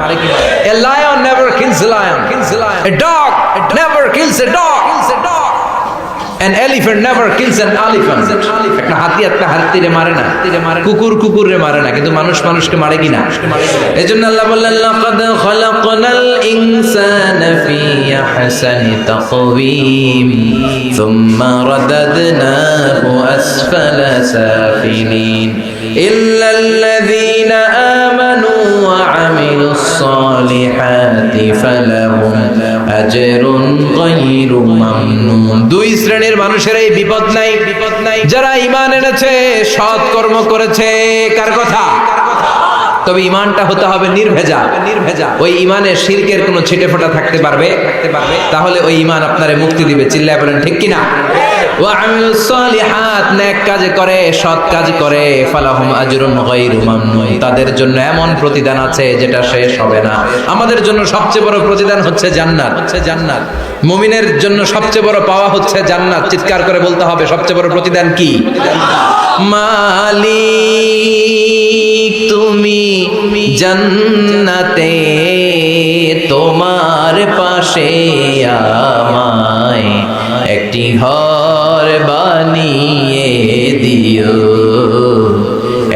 A lion never kills a lion. A dog never kills a dog. An elephant never kills an elephant. একটা হাতি একটা হাতিরে মারে না, কুকুর কুকুরে মারে না, কিন্তু মানুষ মানুষকে মারে কি না? এজন্য আল্লাহ বললেন লাকাদ খালাকনাল ইনসানা ফি আহসানি তাকওয়িম সুম্মা রাদাদনাহু আসফালা সাফিলিন ইল্লাল্লাযীনা আমানু ওয়া আমিলুস সালিহাতি ফালাহুম আজরুন গায়রু মামনুন। দুই শ্রেণীর মানুষের এই বিপদ নাই, যারা ঈমান এনেছে, সৎ কর্ম করেছে। কার কথা? তবে ঈমানটা হতে হবে নির্ভেজাল। ওই ঈমানে শিরকের কোনো ছিটেফোঁটা থাকতে পারবে? তাহলে ওই ঈমান আপনারে মুক্তি দিবে। চিল্লায় বলেন ঠিক কিনা? ওয়া আমিলুস সালিহাত, নেক কাজ করে, সৎ কাজ করে, ফালাহুম আজরুন গায়রু মামনুন, তাদের জন্য এমন প্রতিদান আছে যেটা শেষ হবে না। আমাদের জন্য সবচেয়ে বড় প্রতিদান হচ্ছে জান্নাত। মুমিনের জন্য সবচেয়ে বড় পাওয়া হচ্ছে জান্নাত। চিৎকার করে বলতে হবে সবচেয়ে বড় প্রতিদান কি? মালিক তুমি জান্নাতে তোমার পাশে আমায় একটি ঘর বানিয়ে দিও,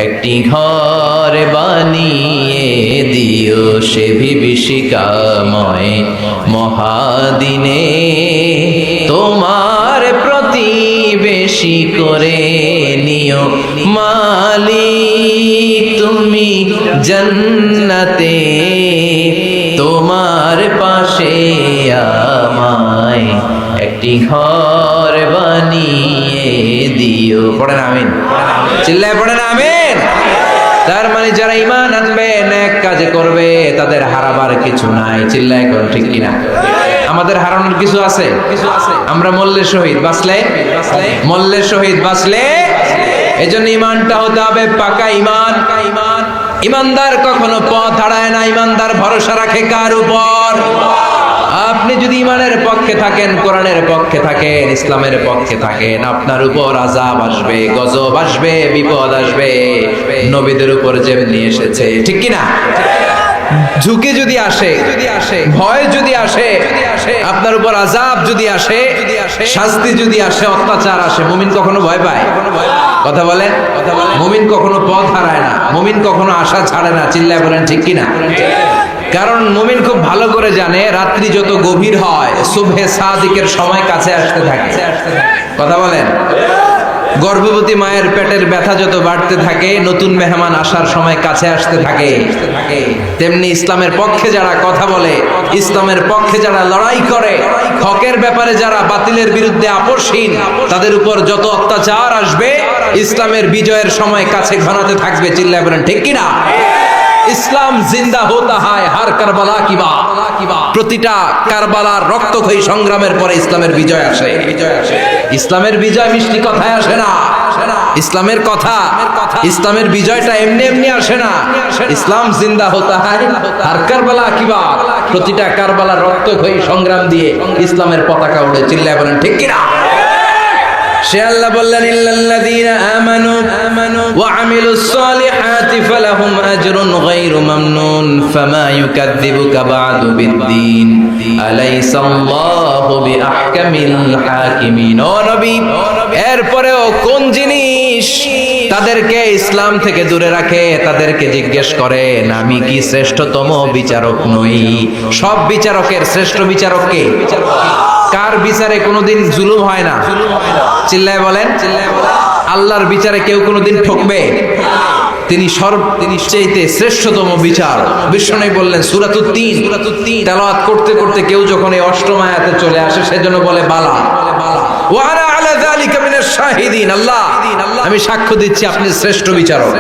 একটি ঘর বানিয়ে দিও সে বিভীষিকাময় মহাদিনে, তোমার প্রতিবেশী করে নিও। মালিক তুমি জান্নাতে তোমার পাশে আমায় একটি ঘর বানিয়ে দিও। পড়েন আমিন, চিল্লায় পড়েন আমিন। তার মানে যারা ঈমান আনবে, নেক কাজ করবে, তাদের হারাবার কিছু নাই। চিল্লায় কোন ঠিক কিনা? আমাদের হারানোর কিছু আছে? আমরা মল্লে শহীদ বাঁচলে, মল্লে শহীদ বাঁচলে, এজন্য ঈমানটা হতে হবে পাকা ঈমান। ঈমানদার কখনো পথ হারায় না। ঈমানদার ভরসা রাখে কার উপর? আপনি যদি ঈমানের পক্ষে থাকেন, কোরআনের পক্ষে থাকেন, ইসলামের পক্ষে থাকেন, আপনার উপর আযাব আসবে, গজব আসবে, বিপদ আসবে, নবীদের উপর যেমনি এসেছে। ঠিক কি না? ঝুঁকি যদি আসে, ভয় যদি আসে, আপনার উপর আযাব যদি আসে, শাস্তি যদি আসে, অত্যাচার আসে, মুমিন কখনো ভয় পায়? কথা বলেন। মুমিন কখনো পথ হারায় না, মুমিন কখনো আশা ছাড়ে না। চিল্লায় বলেন ঠিক কি না? কারণ মুমিন খুব ভালো করে জানে রাত্রি যত গভীর হয়, সুবহে সাদিকের সময় কাছে আসতে থাকে। কথা বলেন। গর্ভবতী মায়ের পেটের ব্যথা যত বাড়তে থাকে, নতুন মেহমান আসার সময় কাছে আসতে থাকে। তেমনি ইসলামের পক্ষে যারা কথা বলে, ইসলামের পক্ষে যারা লড়াই করে, হকের ব্যাপারে যারা বাতিলের বিরুদ্ধে আপোষহীন, তাদের উপর যত অত্যাচার আসবে, ইসলামের বিজয়ের সময় কাছে ঘনাতে থাকবে। চিল্লায় বলেন ঠিক কিনা? ইসলাম জিন্দা হোতা হয় হার কারবালা কি বাত। প্রতিটা কারবালার রক্তক্ষয়ী সংগ্রামের পরে ইসলামের বিজয় আসে। ইসলামের বিজয় মিষ্টি কথায় আসে না। ইসলামের কথা, ইসলামের বিজয়টা এমনি এমনি আসে না। ইসলাম জিন্দা হোতা হয় হার কারবালা কি বাত। প্রতিটা কারবালার রক্তক্ষয়ী সংগ্রাম দিয়ে ইসলামের পতাকা উড়ে। চিল্লায় বলেন ঠিক কিনা? সে আল্লাহ বললেন ইল্লাল্লাযীনা আমানু ওয়া আমিলুস সালিহাতি ফালাহুম আজরুন গায়রু মামনুন ফামা ইউকাযযিবুকা বা'দু বিদ্দীন আলাইসাল্লাহু বিআহকামিল হাকিমিন। ও নবী, এরপরেও কোন জিনিস তাদেরকে ইসলাম থেকে দূরে রাখে? তাদেরকে জিজ্ঞেস করেন আমি কি শ্রেষ্ঠতম বিচারক নই? সব বিচারকের শ্রেষ্ঠ বিচারক কে? কার বিচারে কোনোদিন জুলুম হয় না? চিল্লায় বলেন। আল্লাহর বিচারে কেউ কোনোদিন ঠকবে? তিনি সর্বচাইতে শ্রেষ্ঠতম বিচার। বিষ্ণু বললেন সূরাতুত তিন তেলাওয়াত করতে করতে কেউ যখন এই অষ্টম আয়াতে চলে আসে, সেজন্য বলে বালা ওয়া আনা আলা যালিকা মিনাশ শাহিদিন। আল্লাহ, আমি সাক্ষ্য দিচ্ছি আপনি শ্রেষ্ঠ বিচারক।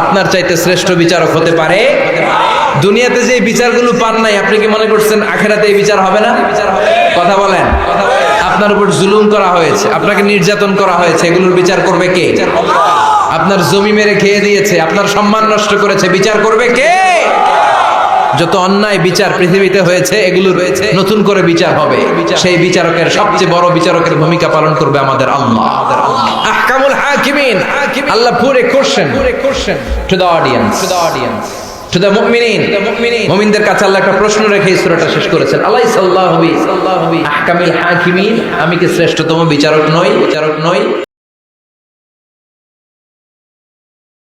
আপনার চাইতে শ্রেষ্ঠ বিচারক হতে পারে? দুনিয়াতে যে বিচারগুলো পান নাই, আপনি কি মনে করছেন আখিরাতে এই বিচার হবে না? কথা বলেন। আপনার উপর জুলুম করা হয়েছে, আপনাকে নির্যাতন করা হয়েছে, এগুলোর বিচার করবে কে? আপনার জমি মেরে খেয়ে দিয়েছে, আপনার সম্মান নষ্ট করেছে, বিচার করবে কে? যত অন্যায় বিচার পৃথিবীতে হয়েছে এগুলো রয়েছে, নতুন করে বিচার হবে। সেই বিচারকের সবচেয়ে বড় বিচারকের ভূমিকা পালন করবে আমাদের আল্লাহ। আহকামুল হাকিমিন, আল্লাহ পুরে question to the audience, to the মুমিনিন, মুমিনদের কাছে আল্লাহ একটা প্রশ্ন রেখে এই সূরাটা শেষ করেছেন। আলাইসাল্লাহু আহকামিল হাকিমিন, আমি কি শ্রেষ্ঠতম বিচারক নই?